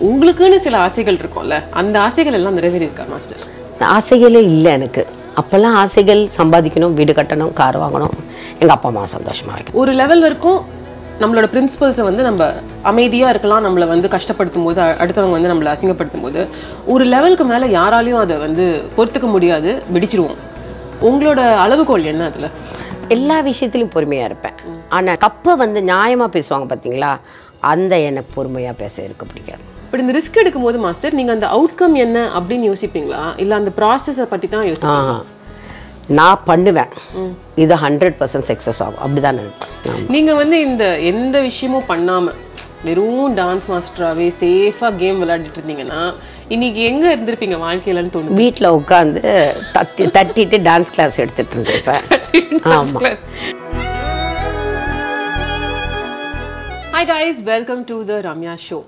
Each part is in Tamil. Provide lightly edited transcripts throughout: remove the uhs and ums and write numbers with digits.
உங்களுக்குன்னு சில ஆசைகள் இருக்கும்ல, அந்த ஆசைகள் எல்லாம் நிறைவேறியிருக்கா மாஸ்டர்? ஆசைகளே இல்லை எனக்கு. அப்போல்லாம் ஆசைகள் சம்பாதிக்கணும், வீடு கட்டணும், கார் வாங்கணும், எங்கள் அப்பா அம்மா சந்தோஷமாக வைக்கணும். ஒரு லெவல் வரைக்கும் நம்மளோட பிரின்சிபல்ஸை வந்து நம்ம அமைதியாக இருக்கலாம், நம்மளை வந்து கஷ்டப்படுத்தும் போது, அடுத்தவங்க வந்து நம்மளை அசிங்கப்படுத்தும் போது, ஒரு லெவலுக்கு மேலே யாராலையும் அதை வந்து பொறுத்துக்க முடியாது, வெடிச்சிருவோம். உங்களோட அளவுகோல் என்ன அதில்? எல்லா விஷயத்துலையும் பொறுமையாக இருப்பேன். ஆனால் தப்பை வந்து நியாயமாக பேசுவாங்க பார்த்தீங்களா, அந்த எனக்கு பொறுமையாக பேச இருக்க பிடிக்காது. இப்படி இந்த ரிஸ்க் எடுக்கும் போது மாஸ்டர், நீங்கள் அந்த அவுட்கம் என்ன அப்படின்னு யோசிப்பீங்களா, இல்லை அந்த ப்ராசஸை பற்றி தான் யோசிப்பீங்களா? நான் பண்ணுவேன், இது 100% சக்ஸஸ் ஆகும், அப்படிதான் நினைப்பேன். நீங்கள் வந்து இந்த எந்த விஷயமும் பண்ணாமல் வெறும் டான்ஸ் மாஸ்டராகவே சேஃபாக கேம் விளையாடிட்டு இருந்தீங்கன்னா இன்னைக்கு எங்கே இருந்திருப்பீங்க வாழ்க்கையிலன்னு தோணும்? வீட்டில் உட்காந்து தட்டிட்டு டான்ஸ் கிளாஸ் எடுத்துட்டு இருந்திருப்பேன். Hi guys, welcome to the Ramya show.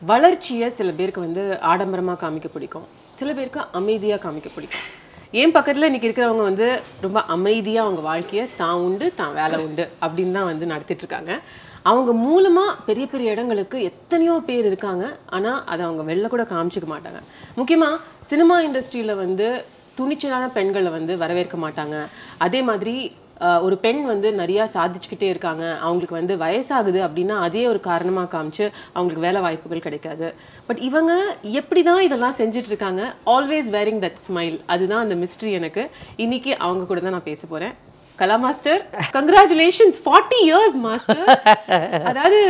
வளர்ச்சியை சில பேருக்கு வந்து ஆடம்பரமாக காமிக்க பிடிக்கும், சில பேருக்கு அமைதியாக காமிக்க பிடிக்கும். என் பக்கத்தில் இன்றைக்கி இருக்கிறவங்க வந்து ரொம்ப அமைதியாக அவங்க வாழ்க்கையை தான் உண்டு தான் வேலை உண்டு அப்படின்னு தான் வந்து நடத்திட்டுருக்காங்க. அவங்க மூலமாக பெரிய பெரிய இடங்களுக்கு எத்தனையோ பேர் இருக்காங்க, ஆனால் அதை அவங்க வெளில கூட காமிச்சிக்க மாட்டாங்க. முக்கியமாக சினிமா இண்டஸ்ட்ரியில் வந்து துணிச்சலான பெண்களை வந்து வரவேற்க மாட்டாங்க. அதே மாதிரி ஒரு பெண் வந்து நிறையா சாதிச்சுக்கிட்டே இருக்காங்க, அவங்களுக்கு வந்து வயசாகுது அப்படின்னா அதே ஒரு காரணமாக காமிச்சு அவங்களுக்கு வேலை வாய்ப்புகள் கிடைக்காது. பட் இவங்க எப்படி தான் இதெல்லாம் செஞ்சிட்ருக்காங்க, ஆல்வேஸ் வேரிங் தட் ஸ்மைல், அதுதான் அந்த மிஸ்ட்ரி. எனக்கு இன்னைக்கு அவங்க கூட தான் நான் பேச போகிறேன். கலா மாஸ்டர், கங்க்ராச்சுலேஷன்ஸ், 40 years மாஸ்டர். அதாவது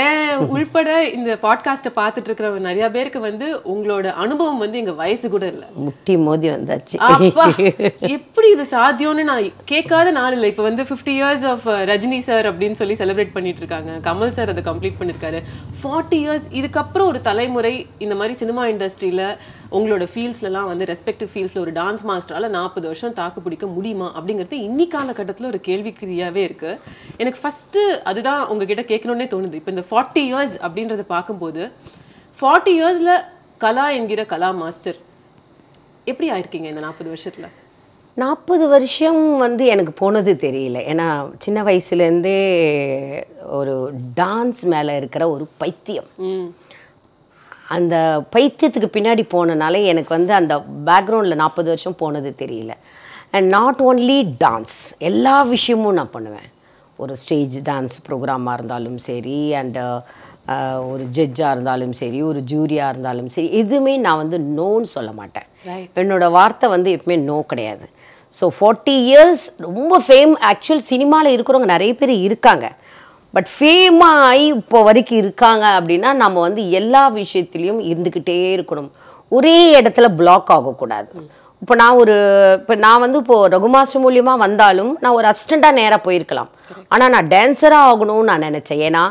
ஏன் உள்பட இந்த பாட்காஸ்ட்டை பார்த்துட்டு இருக்கிற நிறைய பேருக்கு வந்து உங்களோட அனுபவம் வந்து எங்க வயசு கூட இல்லை, முட்டி மோதி வந்தாச்சு. எப்படி இது சாத்தியம்னு நான் கேட்காத நாள் இல்லை. இப்போ வந்து 50 years ஆஃப் ரஜினி சார் அப்படின்னு சொல்லி செலிப்ரேட் பண்ணிட்டு இருக்காங்க, கமல் சார் அதை கம்ப்ளீட் பண்ணியிருக்காரு. 40 years, இதுக்கப்புறம் ஒரு தலைமுறை இந்த மாதிரி சினிமா இண்டஸ்ட்ரியில் உங்களோட ஃபீல்ட்ஸ்லாம் வந்து ரெஸ்பெக்டிவ் ஃபீல்ட்ஸில் ஒரு டான்ஸ் மாஸ்டரால் 40 வருஷம் தாக்கு பிடிக்க முடியுமா அப்படிங்கிறது இன்னைக்கான கட்டத்தில் ஒரு கேள்விக்குறியாகவே இருக்குது. எனக்கு ஃபஸ்ட்டு அதுதான் உங்ககிட்ட கேட்கணுன்னே தோணுது. இப்போ இந்த 40 years அப்படின்றத பார்க்கும்போது 40 yearsல கலா என்கிற கலா மாஸ்டர் எப்படி ஆயிருக்கீங்க இந்த 40 வருஷத்தில்? 40 வருஷம் வந்து எனக்கு போனது தெரியல. ஏன்னா சின்ன வயசுலேருந்தே ஒரு டான்ஸ் மேலே இருக்கிற ஒரு பைத்தியம், அந்த பைத்தியத்துக்கு பின்னாடி போனனால எனக்கு வந்து அந்த பேக்ரவுண்டில் 40 வருஷம் போனது தெரியல. அண்ட் நாட் ஓன்லி டான்ஸ், எல்லா விஷயமும் நான் பண்ணுவேன். ஒரு ஸ்டேஜ் டான்ஸ் ப்ரோக்ராமாக இருந்தாலும் சரி, அண்டு ஒரு ஜட்ஜாக இருந்தாலும் சரி, ஒரு ஜூரியாக இருந்தாலும் சரி, எதுவுமே நான் வந்து நோன்னு சொல்ல மாட்டேன். என்னோடய வார்த்தை வந்து எப்பவுமே நோ கிடையாது. ஸோ 40 years ரொம்ப ஆக்சுவல் சினிமாவில் இருக்கிறவங்க நிறைய பேர் இருக்காங்க, பட் ஃபேமாக ஆகி இப்போ வரைக்கும் இருக்காங்க அப்படின்னா நம்ம வந்து எல்லா விஷயத்துலேயும் இருந்துக்கிட்டே இருக்கணும், ஒரே இடத்துல பிளாக் ஆகக்கூடாது. இப்போ நான் வந்து இப்போது ரகுமாஸ்டர் மூலியமாக வந்தாலும் நான் ஒரு அசிஸ்டண்ட்டாக நேராக போயிருக்கலாம், ஆனால் நான் டான்ஸராக ஆகணும்னு நான் நினச்சேன். ஏன்னா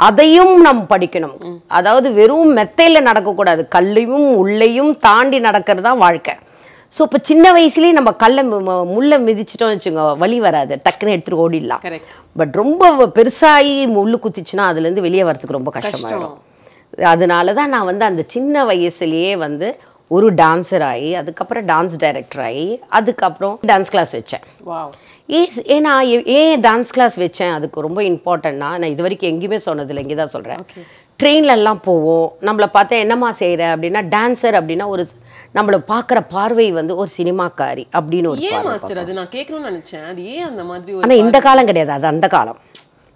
அதையும் நம்ம படிக்கணும், அதாவது வெறும் மெத்தையில் நடக்கக்கூடாது, கல்லையும் உள்ளையும் தாண்டி நடக்கிறது தான் வாழ்க்கை. ஸோ இப்போ சின்ன வயசுலேயே நம்ம முள்ளை மிதிச்சிட்டோம் வச்சுங்க, வலி வராது, டக்குன்னு எடுத்துகிட்டு ஓடிடலாம். பட் ரொம்ப பெருசாகி முள்ளு குத்திச்சுன்னா அதுலேருந்து வெளியே வரதுக்கு ரொம்ப கஷ்டமாயிடும். அதனால தான் நான் வந்து அந்த சின்ன வயசுலேயே வந்து ஒரு டான்ஸர் ஆகி, அதுக்கப்புறம் டான்ஸ் டைரக்டர் ஆகி, அதுக்கப்புறம் டான்ஸ் கிளாஸ் வச்சேன். ஏன்னா ஏன் டான்ஸ் கிளாஸ் வச்சேன், அதுக்கு ரொம்ப இம்பார்ட்டன்னா, நான் இது வரைக்கும் எங்கேயுமே சொன்னதில்லை, இங்கே தான் சொல்கிறேன். ட்ரெயின்லலாம் போவோம், நம்மளை பார்த்தா என்னம்மா செய்கிற அப்படின்னா, டான்ஸர் அப்படின்னா ஒரு நம்மளை பார்க்குற பார்வை வந்து ஒரு சினிமாக்காரி அப்படின்னு ஒரு மாஸ்டர். அது நான் கேட்கணும்னு நினச்சேன், அது ஏன் அந்த மாதிரி? ஆனால் இந்த காலம் கிடையாது, அது அந்த காலம்.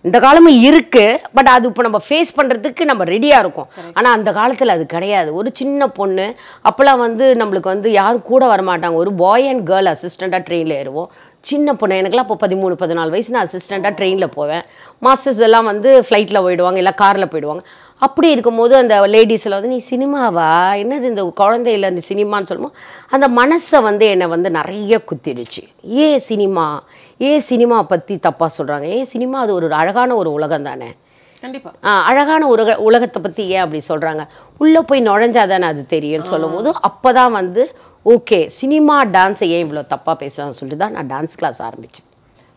இந்த காலமும் இருக்குது, பட் அது இப்போ நம்ம ஃபேஸ் பண்ணுறதுக்கு நம்ம ரெடியாக இருக்கோம். ஆனால் அந்த காலத்தில் அது கிடையாது. ஒரு சின்ன பொண்ணு அப்போல்லாம் வந்து நம்மளுக்கு வந்து யாரும் கூட வரமாட்டாங்க, ஒரு பாய் அண்ட் கேர்ள் அசிஸ்டண்ட்டாக ட்ரெயினில் ஏறுவோம். சின்ன பொண்ணு எனக்குலாம் இப்போ 13-14 வயசு, நான் அசிஸ்டண்ட்டாக ட்ரெயினில் போவேன். மாஸ்டர்ஸ் எல்லாம் வந்து ஃப்ளைட்டில் போயிடுவாங்க, இல்லை காரில் போயிடுவாங்க. அப்படி இருக்கும்போது அந்த லேடிஸில் வந்து நீ சினிமாவா, என்னது இந்த குழந்தையில் அந்த சினிமான்னு சொல்லும்போது அந்த மனசை வந்து என்னை வந்து நிறைய குத்திடுச்சு. ஏன் சினிமா பற்றி தப்பாக சொல்கிறாங்க, சினிமா அது ஒரு அழகான ஒரு உலகம் தானே, கண்டிப்பாக அழகான ஒரு உலகத்தை பற்றி ஏன் அப்படி சொல்கிறாங்க, உள்ளே போய் நுழைஞ்சாதானே அது தெரியும்னு சொல்லும் போது அப்போ தான் வந்து ஓகே சினிமா டான்ஸை ஏன் இவ்வளோ தப்பாக பேசுகிறான்னு சொல்லிட்டு தான் நான் டான்ஸ் கிளாஸ் ஆரம்பித்தேன்.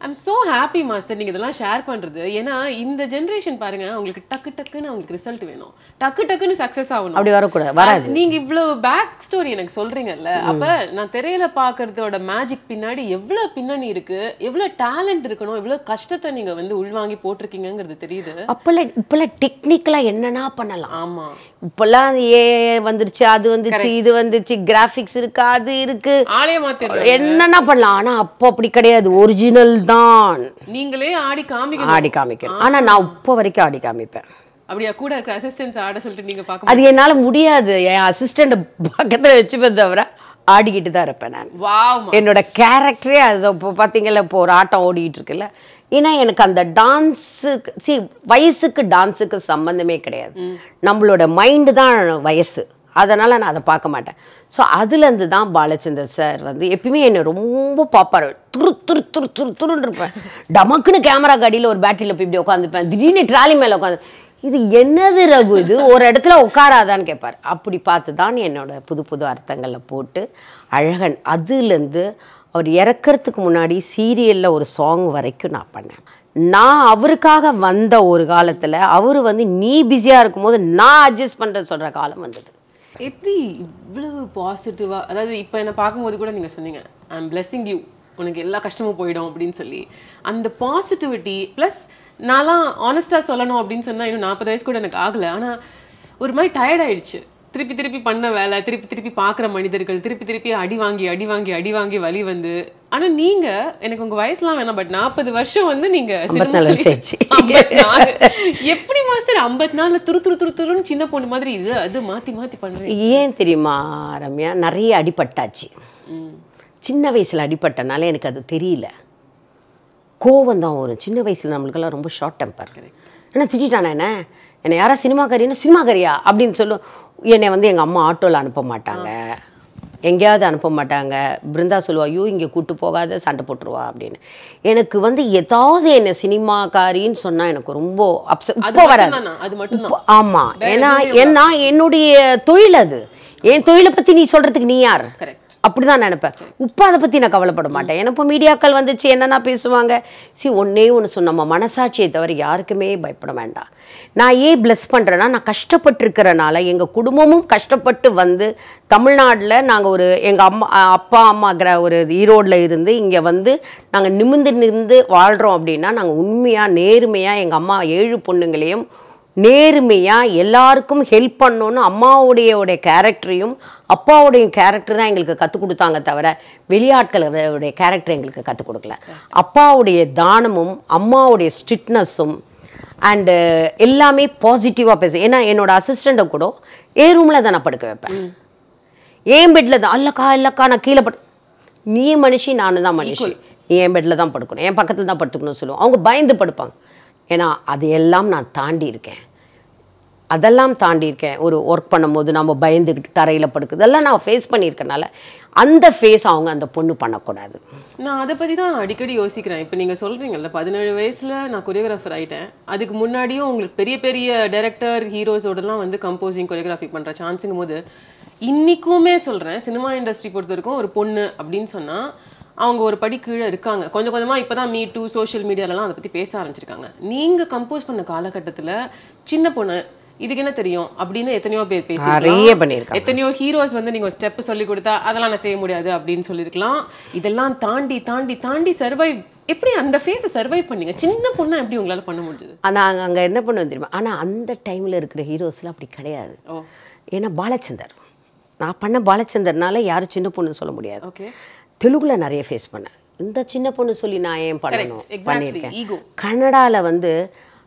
ஐம் ஸோ ஹாப்பி மாஸ்டர் நீங்கள் இதெல்லாம் ஷேர் பண்ணுறது. ஏன்னா இந்த ஜென்ரேஷன் பாருங்க, அவங்களுக்கு டக்கு டக்குன்னு அவங்களுக்கு ரிசல்ட் வேணும், டக்கு டக்குன்னு சக்ஸஸ் ஆகணும். அப்படி வரக்கூடாது, வராது. நீங்கள் இவ்வளோ பேக் ஸ்டோரி எனக்கு சொல்கிறீங்கல்ல, அப்போ நான் திரையில பார்க்கறதோட மேஜிக் பின்னாடி எவ்வளோ பின்னணி இருக்குது, எவ்வளோ டேலண்ட் இருக்கணும், எவ்வளோ கஷ்டத்தை நீங்கள் வந்து உள்வாங்கி போட்டிருக்கீங்கிறது தெரியுது. இப்போல்லாம் டெக்னிக்கலாக என்னன்னா பண்ணலாம். ஆமாம், இப்போல்லாம் ஏ வந்துருச்சு, அது வந்துச்சு, இது வந்துச்சு, கிராஃபிக்ஸ் இருக்கு, அது இருக்கு, ஆலய மாத்திரம் என்னன்னா பண்ணலாம். ஆனால் அப்போ அப்படி கிடையாது, ஒரிஜினல் தான். நீங்களே ஆடி காமிக்கணும். ஆனா நான் இப்போ வரைக்கும் ஆடி காமிப்பேன். அப்படியா? கூட இருக்கிற அசிஸ்டன்ஸ் ஆட சொல்லிட்டு நீங்க பார்க்க அது என்னால முடியாது. என் அசிஸ்டன்ட் பக்கத்துல வச்சுப்பேன் தவிர ஆடிக்கிட்டு தான் இருப்பேன் நான். வாவ், என்னோட கேரக்டரே அது. இப்போ பார்த்தீங்கல்ல, இப்போ ஒரு ஆட்டம் ஓடிட்டு இருக்குல்ல, ஏன்னா எனக்கு அந்த டான்ஸுக்கு வயசுக்கு டான்ஸுக்கு சம்மந்தமே கிடையாது. நம்மளோட மைண்டு தான் வயசு, அதனால் நான் அதை பார்க்க மாட்டேன். ஸோ அதுலேருந்து தான் பாலச்சந்தர் சார் வந்து எப்பயுமே என்னை ரொம்ப பார்ப்பார். துருன்னு இருப்பேன். டமக்குன்னு கேமரா காடியில் ஒரு பேட்டரியில் போய் இப்படி உட்காந்துப்பேன். திடீர்னு ட்ராலி மேலே உட்காந்து, இது என்னது ரகு, இது ஒரு இடத்துல உட்காராதான்னு கேட்பார். அப்படி பார்த்து தான் என்னோட புது புது அர்த்தங்களில் போட்டு அழகன் அதுலேருந்து அவர் இறக்கிறதுக்கு முன்னாடி சீரியலில் ஒரு சாங் வரைக்கும் நான் பண்ணேன். நான் அவருக்காக வந்த ஒரு காலத்தில் அவர் வந்து நீ பிஸியாக இருக்கும்போது நான் அட்ஜஸ்ட் பண்ணுறது சொல்கிற காலம் வந்தது. எப்படி இவ்வளவு பாசிட்டிவாக, அதாவது இப்போ என்னை பார்க்கும்போது கூட நீங்கள் சொன்னீங்க ஐ எம் பிளெஸிங் யூ, உனக்கு எல்லா கஷ்டமும் போயிடும் அப்படின்னு சொல்லி, அந்த பாசிட்டிவிட்டி ப்ளஸ் நான்லாம் ஆனஸ்டாக சொல்லணும் அப்படின்னு சொன்னால் இன்னும் 40 வயசு கூட எனக்கு ஆகலை. ஆனால் ஒரு மாதிரி டயர்ட் ஆயிடுச்சு. திருப்பி திருப்பி பண்ண வேலை, திருப்பி திருப்பி பார்க்குற மனிதர்கள், திருப்பி திருப்பி அடி வாங்கி வலி வந்து. ஆனால் நீங்கள், எனக்கு உங்கள் வயசுலாம் வேணாம், பட் 40 வருஷம் வந்து நீங்கள் எப்படி மாஸ்டர் 54 துருன்னு சின்ன பொண்ணு மாதிரி இது அது மாற்றி மாற்றி பண்ணுறீங்க? ஏன் தெரியுமா ரம்யா, நிறைய அடிபட்டாச்சு. சின்ன வயசில் அடிபட்டனால எனக்கு அது தெரியல. கோவம் தான் வரும் சின்ன வயசில். நம்மளுக்கெல்லாம் ரொம்ப ஷார்ட் டெம்பர். ஏன்னா திட்டானே என்னை யாரா சினிமாக்காரியா அப்படின்னு சொல்லும். என்னை வந்து எங்கள் அம்மா ஆட்டோவில் அனுப்ப மாட்டாங்க, எங்கேயாவது அனுப்ப மாட்டாங்க. பிருந்தா சொல்லுவா, ஐயோ இங்கே கூப்பிட்டு போகாத, சண்டை போட்டுருவா அப்படின்னு. எனக்கு வந்து ஏதாவது என்னை சினிமாக்காரின்னு சொன்னால் எனக்கு ரொம்ப அப்செட். இப்போ வராது. ஆமாம், ஏன்னா என்னுடைய தொழில் அது. என் தொழிலை பற்றி நீ சொல்கிறதுக்கு நீ யார்? அப்படிதான் நினைப்பேன். இப்போ அதை பற்றி நான் கவலைப்பட மாட்டேன். ஏன்னா இப்போ மீடியாக்கள் வந்துச்சு, என்னென்னா பேசுவாங்க. ஒன்னே ஒன்று சொன்ன, நம்ம மனசாட்சியை தவிர யாருக்குமே பயப்பட வேண்டாம். நான் ஏன் பிளஸ் பண்ணுறேன்னா, நான் கஷ்டப்பட்டுருக்கிறனால, எங்கள் குடும்பமும் கஷ்டப்பட்டு வந்து தமிழ்நாட்டில் நாங்கள் எங்கள் அப்பா அம்மா ஒரு ஈரோடில் இருந்து இங்கே வந்து நாங்கள் நிமிர்ந்து வாழ்கிறோம் அப்படின்னா, நாங்கள் உண்மையாக நேர்மையாக எங்கள் அம்மா 7 பொண்ணுங்களையும் நேர்மையாக எல்லாருக்கும் ஹெல்ப் பண்ணணுன்னு அம்மாவுடைய கேரக்டரையும் அப்பாவுடைய கேரக்டர் தான் எங்களுக்கு கற்றுக் கொடுத்தாங்க தவிர வெளியாட்களுடைய கேரக்டர் எங்களுக்கு கற்றுக் கொடுக்கல. அப்பாவுடைய தானமும் அம்மாவுடைய ஸ்ட்ரிக்ட்னஸும் அண்டு எல்லாமே பாசிட்டிவாக பேசும். ஏன்னா என்னோட அசிஸ்டண்ட்டை கூட என் ரூமில் தான் நான் படுக்க வைப்பேன். என் பெட்டில் தான். இல்லைக்கா நான் கீழே நீ மனுஷி, நானும் தான் மனுஷி, நீ என் பெட்டில் தான் படுக்கணும், என் பக்கத்தில் தான் படுத்துக்கணும்னு சொல்லுவோம். அவங்க பயந்து படுப்பாங்க. ஏன்னா அதையெல்லாம் நான் தாண்டியிருக்கேன். ஒரு ஒர்க் பண்ணும்போது நம்ம பயந்துக்கிட்டு தரையில் படுக்குது, இதெல்லாம் நான் ஃபேஸ் பண்ணியிருக்கனால அந்த ஃபேஸ் அவங்க அந்த பொண்ணு பண்ணக்கூடாது. நான் அதை பற்றி தான் அடிக்கடி யோசிக்கிறேன். இப்போ நீங்கள் சொல்கிறீங்கல்ல, 17 வயசில் நான் கொரியோகிராஃபர் ஆகிட்டேன். அதுக்கு முன்னாடியும் உங்களுக்கு பெரிய பெரிய டைரக்டர் ஹீரோஸோடலாம் வந்து கம்போசிங் கொரியோகிராஃபி பண்ணுற சான்ஸுங்கும் போது, இன்றைக்குமே சொல்கிறேன், சினிமா இண்டஸ்ட்ரி பொறுத்த வரைக்கும் ஒரு பொண்ணு அப்படின்னு சொன்னால் அவங்க ஒரு படி கீழே இருக்காங்க. கொஞ்சம் கொஞ்சமாக இப்போ தான் மீ டூ சோஷியல் மீடியாலலாம் அதை பற்றி பேச ஆரம்பிச்சிருக்காங்க. நீங்கள் கம்போஸ் பண்ண காலகட்டத்தில் சின்ன பொண்ணு இதுக்கு என்ன தெரியும் அப்படின்னு எத்தனையோ பேர் பேசியிருக்காங்க. எத்தனையோ ஹீரோஸ் வந்து நீங்கள் ஒரு ஸ்டெப் சொல்லி கொடுத்தா அதெல்லாம் நான் செய்ய முடியாது அப்படின்னு சொல்லியிருக்கலாம். இதெல்லாம் தாண்டி தாண்டி தாண்டி சர்வைவ், எப்படி அந்த ஃபேஸை சர்வைவ் பண்ணீங்க? சின்ன பொண்ணா எப்படி உங்களால் பண்ண முடிஞ்சது? நாங்கள் அங்கே என்ன பண்ணுவோம் தெரியுமா? ஆனால் அந்த டைமில் இருக்கிற ஹீரோஸ்லாம் அப்படி கிடையாது. ஏன்னா பாலச்சந்தர், நான் பண்ண பாலச்சந்தர்னால யாரும் சின்ன பொண்ணு சொல்ல முடியாது. ஓகே, தெலுங்குல நிறைய ஃபேஸ் பண்ணேன். இந்த சின்ன பொண்ணு சொல்லி நான் ஏன் பண்ணணும் பண்ணியிருக்கேன். கன்னடாவில் வந்து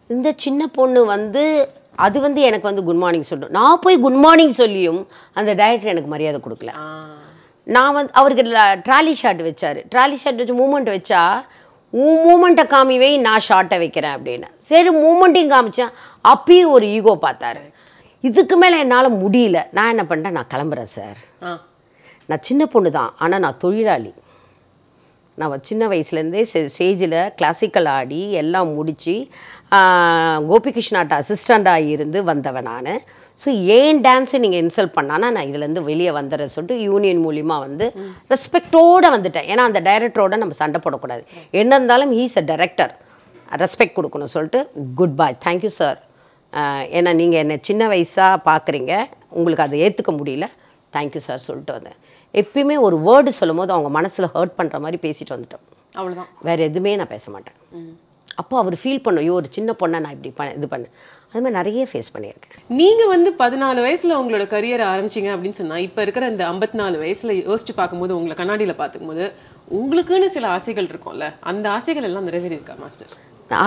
இந்த சின்ன பொண்ணு வந்து அது வந்து எனக்கு வந்து குட் மார்னிங் சொல்லணும். நான் போய் குட் மார்னிங் சொல்லியும் அந்த டைரக்டர் எனக்கு மரியாதை கொடுக்கல. நான் வந்து அவருக்கு ட்ராலி ஷாட் வச்சார். ட்ராலி ஷாட் வச்சு மூமெண்ட் வச்சா மூமெண்ட்டை காமிவே நான் ஷார்ட்டை வைக்கிறேன் அப்படின்னு. சரி மூமெண்ட்டையும் காமிச்சேன். அப்பயும் ஒரு ஈகோ பார்த்தாரு. இதுக்கு மேலே என்னால் முடியல. நான் என்ன பண்ணிட்டேன், நான் கிளம்புறேன் சார், நான் சின்ன பொண்ணு தான், ஆனால் நான் தொழிலாளி. நான் சின்ன வயசுலேருந்தே ஸ்டேஜில் கிளாசிக்கல் ஆடி எல்லாம் முடித்து கோபிகிருஷ்ணாட்ட அசிஸ்டண்ட்டாக இருந்து வந்தவன் நான். ஸோ ஏன் டான்ஸை நீங்கள் இன்சல்ட் பண்ணானா நான் இதுலேருந்து வெளியே வந்துடுறேன் சொல்லிட்டு யூனியன் மூலிமா வந்து ரெஸ்பெக்டோடு வந்துட்டேன். ஏன்னா அந்த டைரக்டரோட நம்ம சண்டை போடக்கூடாது. என்ன இருந்தாலும் ஹீஸ் அ டைரக்டர், ரெஸ்பெக்ட் கொடுக்கணும் சொல்லிட்டு குட் பை, தேங்க்யூ சார், ஏன்னா நீங்கள் என்னை சின்ன வயசாக பார்க்குறீங்க, உங்களுக்கு அதை ஏற்றுக்க முடியல, தேங்க்யூ சார் சொல்லிட்டு வந்தேன். எப்பயுமே ஒரு வேர்டு சொல்லும் போது அவங்க மனசில் ஹர்ட் பண்ணுற மாதிரி பேசிட்டு வந்துட்டோம், அவ்வளோதான். வேறு எதுவுமே நான் பேச மாட்டேன். அப்போ அவர் ஃபீல் பண்ணும், ஐயோ ஒரு சின்ன பொண்ணை நான் இப்படி இது பண்ணேன். அது மாதிரி நிறைய ஃபேஸ் பண்ணியிருக்கேன். நீங்கள் வந்து 14 வயசில் உங்களோட கரியரை ஆரம்பிச்சிங்க அப்படின்னு சொன்னால், இப்போ இருக்கிற இந்த 54 வயசில் யோசிச்சு பார்க்கும்போது, உங்களை கண்ணாடியில் பார்க்கும்போது உங்களுக்குன்னு சில ஆசைகள் இருக்கும்ல, அந்த ஆசைகள் எல்லாம் நிறைவேறியிருக்கா மாஸ்டர்?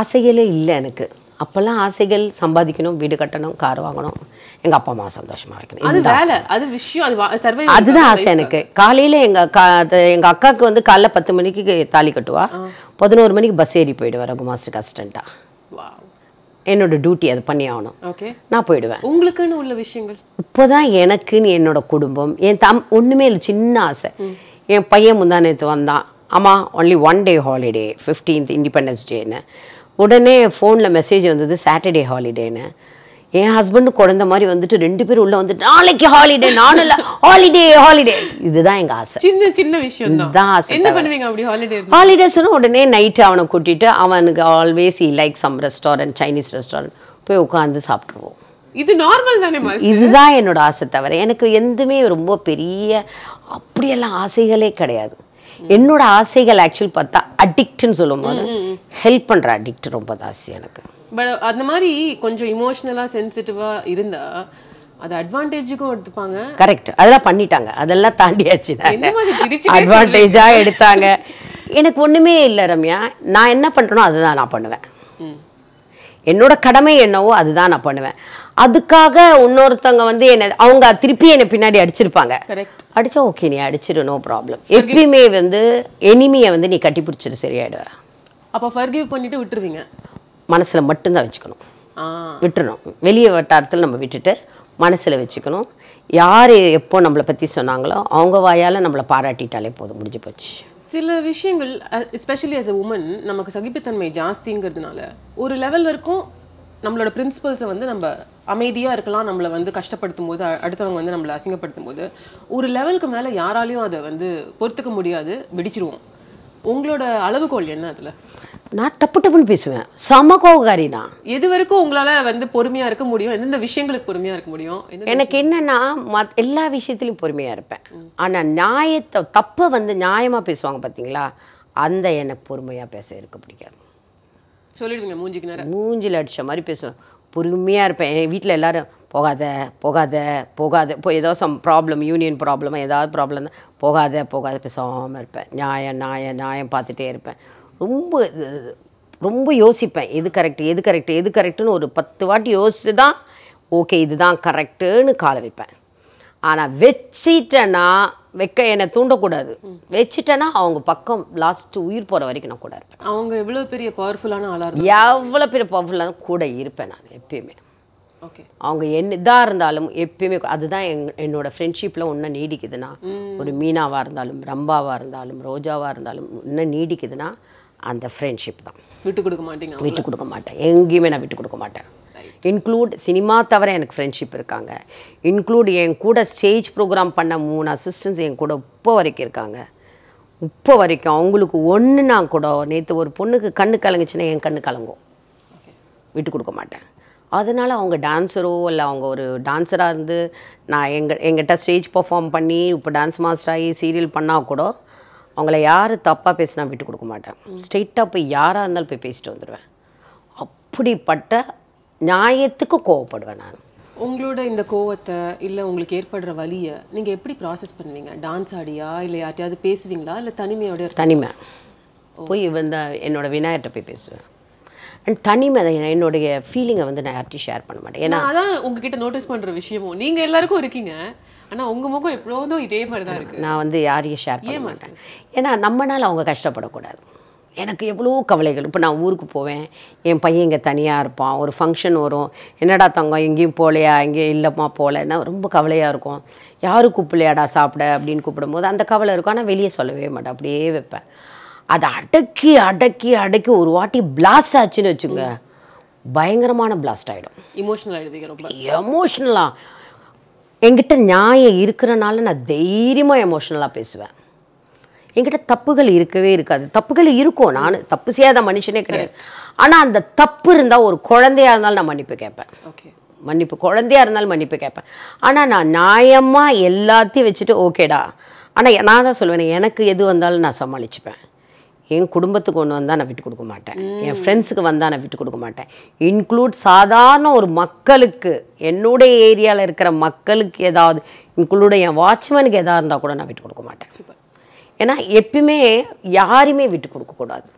ஆசைகளே இல்லை எனக்கு. அப்போல்லாம் ஆசைகள் சம்பாதிக்கணும், வீடு கட்டணும், கார் வாங்கணும், எங்கள் அப்பா அம்மா சந்தோஷமாக வைக்கணும், அது வேலை, அது விஷயம், அது சர்வை, அதுதான் ஆசை எனக்கு. காலையில் எங்கள் அக்காவுக்கு வந்து காலைல 10 மணிக்கு தாலி கட்டுவா, 11 மணிக்கு பஸ் ஏறி போயிடுவேன் ரகுமாஸ்டருக்கு அசிஸ்டண்ட்டாக. என்னோட டியூட்டி அது பண்ணி ஆகணும். ஓகே, நான் போயிடுவேன். உங்களுக்குன்னு உள்ள விஷயங்கள் இப்போதான் எனக்குன்னு என்னோட குடும்பம், என் ஒன்றுமே இல்லை, சின்ன ஆசை. என் பையன் முந்தானேத்து வந்தான், அம்மா only 1 day holiday, 15th independence டேன்னு. உடனே ஃபோனில் மெசேஜ் வந்தது சாட்டர்டே ஹாலிடேன்னு. என் ஹஸ்பண்டு குழந்த மாதிரி வந்துட்டு 2 பேரும் உள்ளே வந்துட்டு நாளைக்கு ஹாலிடே, நானும் இல்லை ஹாலிடே ஹாலிடே. இதுதான் எங்கள் ஆசை, சின்ன சின்ன விஷயம் இதுதான் ஆசை. என்ன பண்ணுவீங்க அப்படி ஹாலிடே? ஹாலிடே சொன்ன உடனே நைட்டு அவனை கூட்டிட்டு, அவனுக்கு always he like some restaurant, Chinese restaurant போய் உட்காந்து சாப்பிட்ருவோம். இது நார்மல் தானே மாஸ்டர்? இதுதான் என்னோட ஆசை தவிர எனக்கு எதுவுமே ரொம்ப பெரிய அப்படியெல்லாம் ஆசைகளே கிடையாது. என்னோட ஆசைகள் ஆக்சுவல் பார்த்தா அடிக்ட்னு சொல்லும் போது ஹெல்ப் பண்ணுற அடிக்ட் ரொம்ப ஆசை எனக்கு. பட் அந்த மாதிரி கொஞ்சம் இமோஷனலாக சென்சிட்டிவாக இருந்தால் அது அட்வான்டேஜுக்கும் எடுத்துப்பாங்க. கரெக்ட், அதெல்லாம் பண்ணிட்டாங்க, அதெல்லாம் தாண்டியாச்சு. அட்வான்டேஜாக எடுத்தாங்க. எனக்கு ஒன்றுமே இல்லை ரம்யா, நான் என்ன பண்ணுறேனோ அதுதான் நான் பண்ணுவேன். என்னோட கடமை என்னவோ அதுதான் நான் பண்ணுவேன். அதுக்காக இன்னொருத்தவங்க வந்து என்ன அவங்க திருப்பி என்னை பின்னாடி அடிச்சிருப்பாங்க. அடிச்சா ஓகே, நீ அடிச்சிடு, நோ ப்ராப்ளம். எப்பயுமே வந்து எனிமியை வந்து நீ கட்டி பிடிச்சிட்டு சரியாயிடுவேன். அப்போ ஃபர்கிவ் பண்ணிட்டு விட்டுருவீங்க? மனசில் மட்டும்தான் வச்சுக்கணும், விட்டுறணும். வெளியே வட்டாரத்தில் நம்ம விட்டுட்டு மனசில் வச்சுக்கணும். யார் எப்போ நம்மளை பற்றி சொன்னாங்களோ அவங்க வாயால் நம்மளை பாராட்டிட்டாலே போதும், முடிஞ்சு போச்சு. சில விஷயங்கள் எஸ்பெஷலி ஆஸ் அ உமன் நமக்கு சகிப்புத்தன்மை ஜாஸ்திங்கிறதுனால ஒரு லெவல் வரைக்கும் நம்மளோட பிரின்சிபல்ஸை வந்து நம்ம அமைதியாக இருக்கலாம். நம்மளை வந்து கஷ்டப்படுத்தும் போது, அடுத்தவங்க வந்து நம்மளை அசிங்கப்படுத்தும் போது ஒரு லெவலுக்கு மேலே யாராலையும் அதை வந்து பொறுத்துக்க முடியாது, வெடிச்சிருவோம். உங்களோட அளவுகோல் என்ன அதில்? நான் டப்புன்னு பேசுவேன், செம கோவக்காரி தான். எது வரைக்கும் உங்களால் வந்து பொறுமையாக இருக்க முடியும்? எந்தெந்த விஷயங்களுக்கு பொறுமையாக இருக்க முடியும்? எனக்கு என்னன்னா எல்லா விஷயத்துலையும் பொறுமையாக இருப்பேன். ஆனால் நியாயத்தை தப்பை வந்து நியாயமாக பேசுவாங்க பார்த்தீங்களா, அந்த எனக்கு பொறுமையாக பேச இருக்க பிடிக்காது. சொல்லிடுவீங்க மூஞ்சிக்கு நேரம், மூஞ்சில் அடித்த மாதிரி பேசுவேன், பொறுமையாக இருப்பேன். என் வீட்டில் எல்லோரும் போகாத போகாத போகாத, இப்போ ஏதோ சம் ப்ராப்ளம், யூனியன் ப்ராப்ளமாக ஏதாவது ப்ராப்ளம் தான், போகாத போகாத பேசாமல் இருப்பேன். நியாயம் பார்த்துட்டே இருப்பேன். ரொம்ப யோசிப்பேன், எது கரெக்டுன்னு ஒரு 10 வாட்டி யோசிச்சு தான் ஓகே இதுதான் கரெக்டுன்னு காலை வைப்பேன். ஆனால் வச்சிட்டேன்னா என்னை தூண்டக்கூடாது. வச்சுட்டேன்னா அவங்க பக்கம் லாஸ்ட்டு உயிர் போகிற வரைக்கும் நான் கூட இருப்பேன். அவங்க எவ்வளோ பெரிய பவர்ஃபுல்லான ஆளாக எவ்வளோ பெரிய பவர்ஃபுல்லான கூட இருப்பேன் நான் எப்பயுமே. ஓகே, அவங்க இதாக இருந்தாலும் எப்பயுமே அதுதான் என்னோடய ஃப்ரெண்ட்ஷிப்பில் ஒன்றும் நீடிக்குதுன்னா, ஒரு மீனாவாக இருந்தாலும், ரம்பாவாக இருந்தாலும், ரோஜாவாக இருந்தாலும் இன்னும் நீடிக்குதுன்னா அந்த ஃப்ரெண்ட்ஷிப் தான். விட்டு கொடுக்க மாட்டேங்க? விட்டு கொடுக்க மாட்டேன், எங்கேயுமே நான் விட்டு கொடுக்க மாட்டேன். இன்க்ளூட் சினிமா தவிர எனக்கு ஃப்ரெண்ட்ஷிப் இருக்காங்க. இன்க்ளூட் என் கூட ஸ்டேஜ் ப்ரோக்ராம் பண்ண 3 அசிஸ்டன்ட்ஸ் என் கூட இப்போ வரைக்கும் இருக்காங்க. இப்போ வரைக்கும் அவங்களுக்கு ஒன்றுனா கூட, நேற்று ஒரு பொண்ணுக்கு கண்ணு கலங்குச்சுன்னா என் கண்ணு கலங்கும், விட்டு கொடுக்க மாட்டேன். அதனால் அவங்க டான்ஸரோ இல்லை அவங்க ஒரு டான்ஸராக இருந்து நான் எங்கிட்ட ஸ்டேஜ் பர்ஃபார்ம் பண்ணி இப்போ டான்ஸ் மாஸ்டர் ஆகி சீரியல் பண்ணால் கூட அவங்கள யார் தப்பாக பேசினா விட்டு கொடுக்க மாட்டேன். ஸ்ட்ரெயிட்டாக போய் யாராக இருந்தாலும் போய் பேசிட்டு வந்துடுவேன். அப்படிப்பட்ட நியாயத்துக்கு கோவப்படுவேன் நான். உங்களோட இந்த கோவத்தை இல்லை உங்களுக்கு ஏற்படுற வலியை நீங்கள் எப்படி ப்ராசஸ் பண்ணுவீங்க? டான்ஸ் ஆடியா இல்லை யார்ட்டையாவது பேசுவீங்களா இல்லை தனிமையோட? தனிமை போய் வந்து என்னோடய விநாயகர்கிட்ட போய் பேசுவேன். அண்ட் தனிமை என்னுடைய ஃபீலிங்கை வந்து நான் யார்ட்டையும் ஷேர் பண்ண மாட்டேன். ஏன்னா அதான் உங்ககிட்ட நோட்டீஸ் பண்ணுற விஷயமும் நீங்கள் எல்லாருக்கும் இருக்கீங்க, ஆனால் உங்கள் முகம் எப்போதும் இதே மாதிரி தான் இருக்குது. நான் வந்து யாரையும் ஷேர் பண்ண மாட்டேன். ஏன்னா நம்மனால அவங்க கஷ்டப்படக்கூடாது. எனக்கு எவ்வளோ கவலைகள். இப்போ நான் ஊருக்கு போவேன், என் பையன் இங்கே தனியாக இருப்பான், ஒரு ஃபங்க்ஷன் வரும், என்னடா தங்கம் எங்கேயும் போகலையா, எங்கேயும் இல்லைம்மா போகலன்னா ரொம்ப கவலையாக இருக்கும். யாரும் கூப்பிடலையாடா சாப்பிட அப்படின்னு கூப்பிடும்போது அந்த கவலை இருக்கும். ஆனால் வெளியே சொல்லவே மாட்டேன், அப்படியே வைப்பேன். அதை அடக்கி அடக்கி அடக்கி ஒரு வாட்டி பிளாஸ்ட் ஆச்சுன்னு வச்சுங்க, பயங்கரமான பிளாஸ்ட் ஆகிடும். இமோஷனல் ஆகிடுவீங்க ரொம்ப. எமோஷ்னலாக என்கிட்ட நியாயம் இருக்கிறனால நான் தைரியமாக எமோஷ்னலாக பேசுவேன். என்கிட்ட தப்புகள் இருக்கவே இருக்காது. தப்புகள் இருக்கும், நான் தப்பு செய்யாத மனுஷனே கிடையாது. ஆனால் அந்த தப்பு இருந்தால் ஒரு குழந்தையாக இருந்தாலும் நான் மன்னிப்பு கேட்பேன். ஓகே, குழந்தையாக இருந்தாலும் மன்னிப்பு கேட்பேன். ஆனால் நான் நியாயமாக எல்லாத்தையும் வச்சுட்டு ஓகேடா. ஆனால் நான் தான் சொல்லுவேன், எனக்கு எது வந்தாலும் நான் சமாளிச்சுப்பேன். என் குடும்பத்துக்கு ஒன்று வந்தால் நான் விட்டு கொடுக்க மாட்டேன், என் ஃப்ரெண்ட்ஸுக்கு வந்தால் நான் விட்டு கொடுக்க மாட்டேன். இன்க்ளூட் சாதாரண ஒரு மக்களுக்கு, என்னுடைய ஏரியாவில் இருக்கிற மக்களுக்கு ஏதாவது, இன்க்ளூட் என் வாட்ச்மேனுக்கு எதாவது இருந்தால் கூட நான் விட்டு கொடுக்க மாட்டேன். ஏன்னா எப்பயுமே யாரையுமே விட்டு கொடுக்கக்கூடாது.